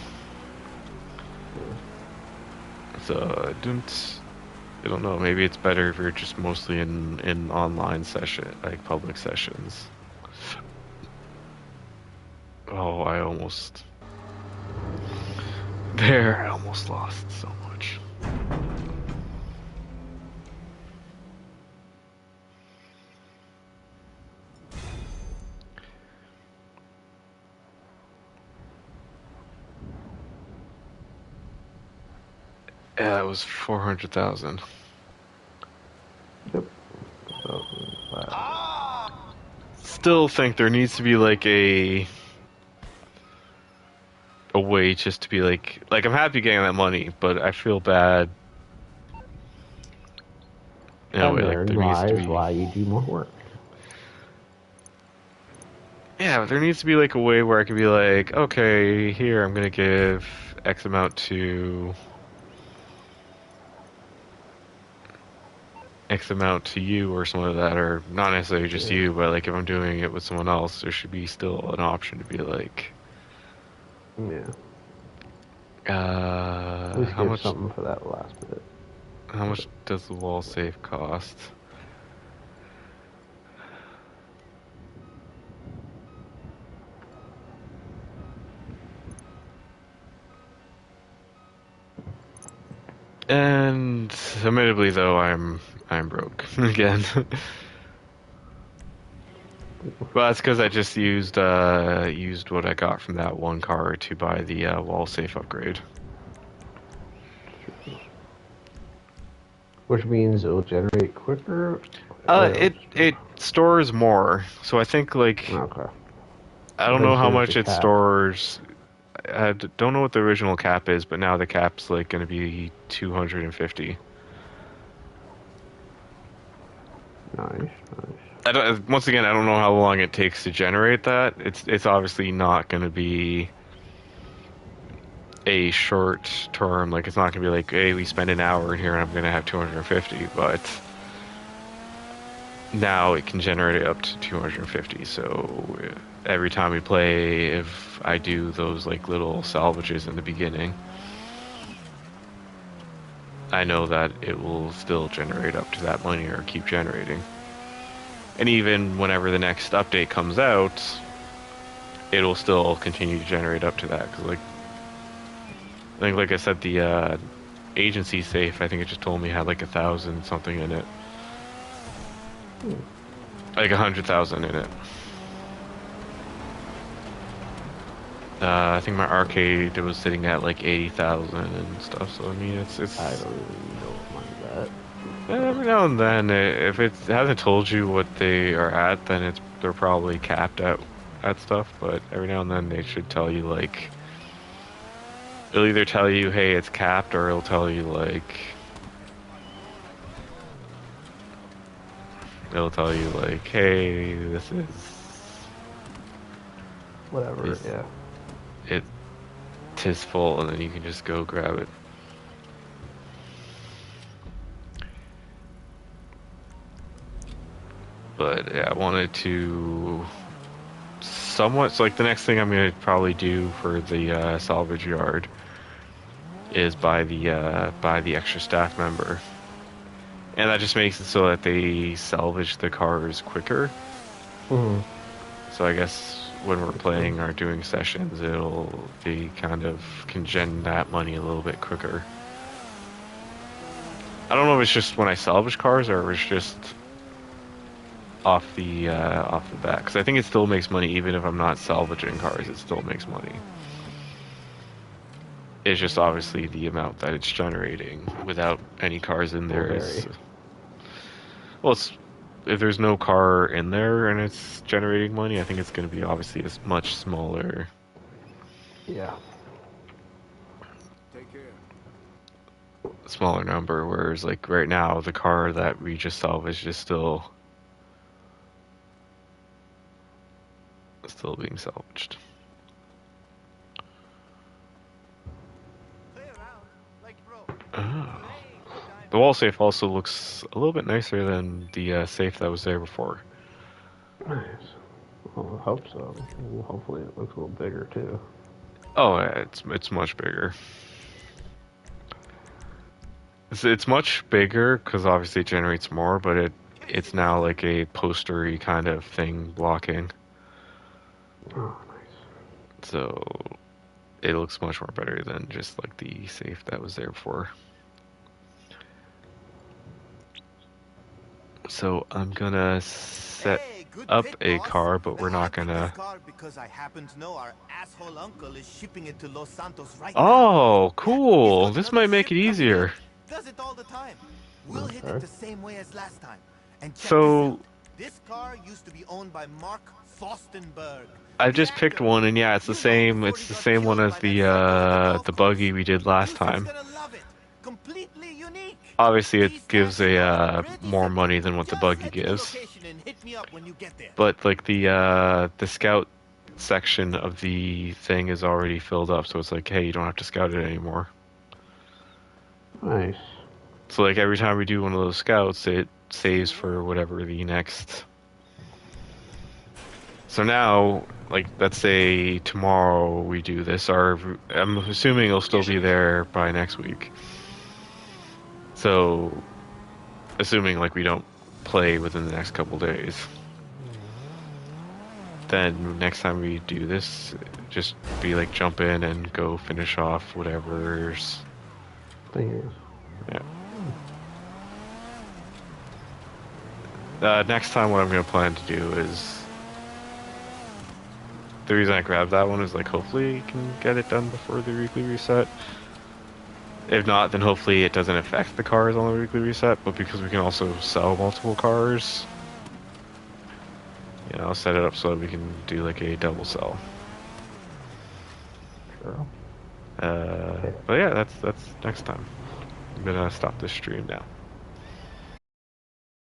So I don't know. Maybe it's better if you're just mostly in online session, like public sessions. Oh, I almost... There, I almost lost so much. Yeah, that was 400,000. Yep. 2005. Still think there needs to be like a way just to be like I'm happy getting that money, but I feel bad in a And way like therein there needs to lies be why you do more work. yeah, there needs to be like a way where I can be like, okay, here I'm gonna give X amount to you or something like that, or not necessarily just Yeah. you, but like if I'm doing it with someone else, there should be still an option to be like, Yeah. At least how give much something for that last bit. does the wall safe cost? And admittedly, though, I'm broke again. Well, that's because I just used what I got from that one car to buy the wall safe upgrade. Which means it'll generate quicker. Or it'll It stores more, so I think like okay. I don't Then know how so does the much it cap. stores. Don't know what the original cap is, but now the cap's like going to be 250. Nice. I don't. Once again, I don't know how long it takes to generate that. It's obviously not going to be a short term. Like it's not going to be like, hey, we spend an hour in here and I'm going to have 250. But now it can generate it up to 250. So every time we play, if I do those like little salvages in the beginning, I know that it will still generate up to that money or keep generating. And even whenever the next update comes out, it'll still continue to generate up to that. Because I think, like I said, the agency safe, I think it just told me had like 1,000 something in it, like 100,000 in it. I think my arcade was sitting at like 80,000 and stuff. So I mean, it's. I don't even know what mine's Every now and then, if it hasn't told you what they are at, then they're probably capped at stuff. But every now and then, they should tell you like it'll either tell you, hey, it's capped, or it'll tell you hey, this is whatever. is Yeah. it tis full, and then you can just go grab it. But yeah, I wanted to somewhat. So like the next thing I'm gonna probably do for the salvage yard is buy the extra staff member, and that just makes it so that they salvage the cars quicker. Hmm. So I guess when we're playing or doing sessions, it'll be kind of can gen that money a little bit quicker. I don't know if it's just when I salvage cars or if it's just off the bat, because I think it still makes money even if I'm not salvaging cars. It still makes money. It's just obviously the amount that it's generating without any cars in there is well, it's if there's no car in there and it's generating money, I think it's going to be obviously a much smaller Yeah. Take care. smaller number. Whereas like right now, the car that we just salvaged is still being salvaged. Play around, like bro. Oh. Play good time. The wall safe also looks a little bit nicer than the safe that was there before. Nice. Well, I hope so. Well, hopefully it looks a little bigger too. Oh, yeah, it's much bigger. It's much bigger because obviously it generates more, but it's now like a postery kind of thing blocking. Oh, nice. So it looks much more better than just like the safe that was there before. So I'm gonna set Hey, good up pick, a boss. car, but we're I not picked this gonna. car because I happen to know our asshole uncle is shipping it to Los Santos right now. Oh, Yeah, he's cool. got This another might make ship it coming in. easier. Does it all the time. We'll hit it Okay. the same way as last time. And check this out. So This car used to be owned by Mark Fostenberg, I've the just picked actor. one, and yeah, it's the You know, same. before It's he the got same one killed as by that psycho on the golf the course. buggy we did last Houston's time. gonna love it. Completely unique. Obviously, it These gives taxis are pretty more simple. money than what the Just buggy head to the gives. location and hit me up when you get there. But like the scout section of the thing is already filled up, so it's like, hey, you don't have to scout it anymore. Nice. So like every time we do one of those scouts, it saves for whatever the next. So now, like, let's say tomorrow we do this. I'm assuming it'll still be there by next week. So, assuming like we don't play within the next couple days, then next time we do this, just be like jump in and go finish off whatever's. Thing Yeah. Next time, what I'm gonna plan to do is. The reason I grabbed that one is like hopefully you can get it done before the weekly reset. If not, then hopefully it doesn't affect the cars on the weekly reset, but because we can also sell multiple cars, I'll set it up so that we can do like a double sell. sure. But yeah, that's next time. I'm gonna stop this stream now.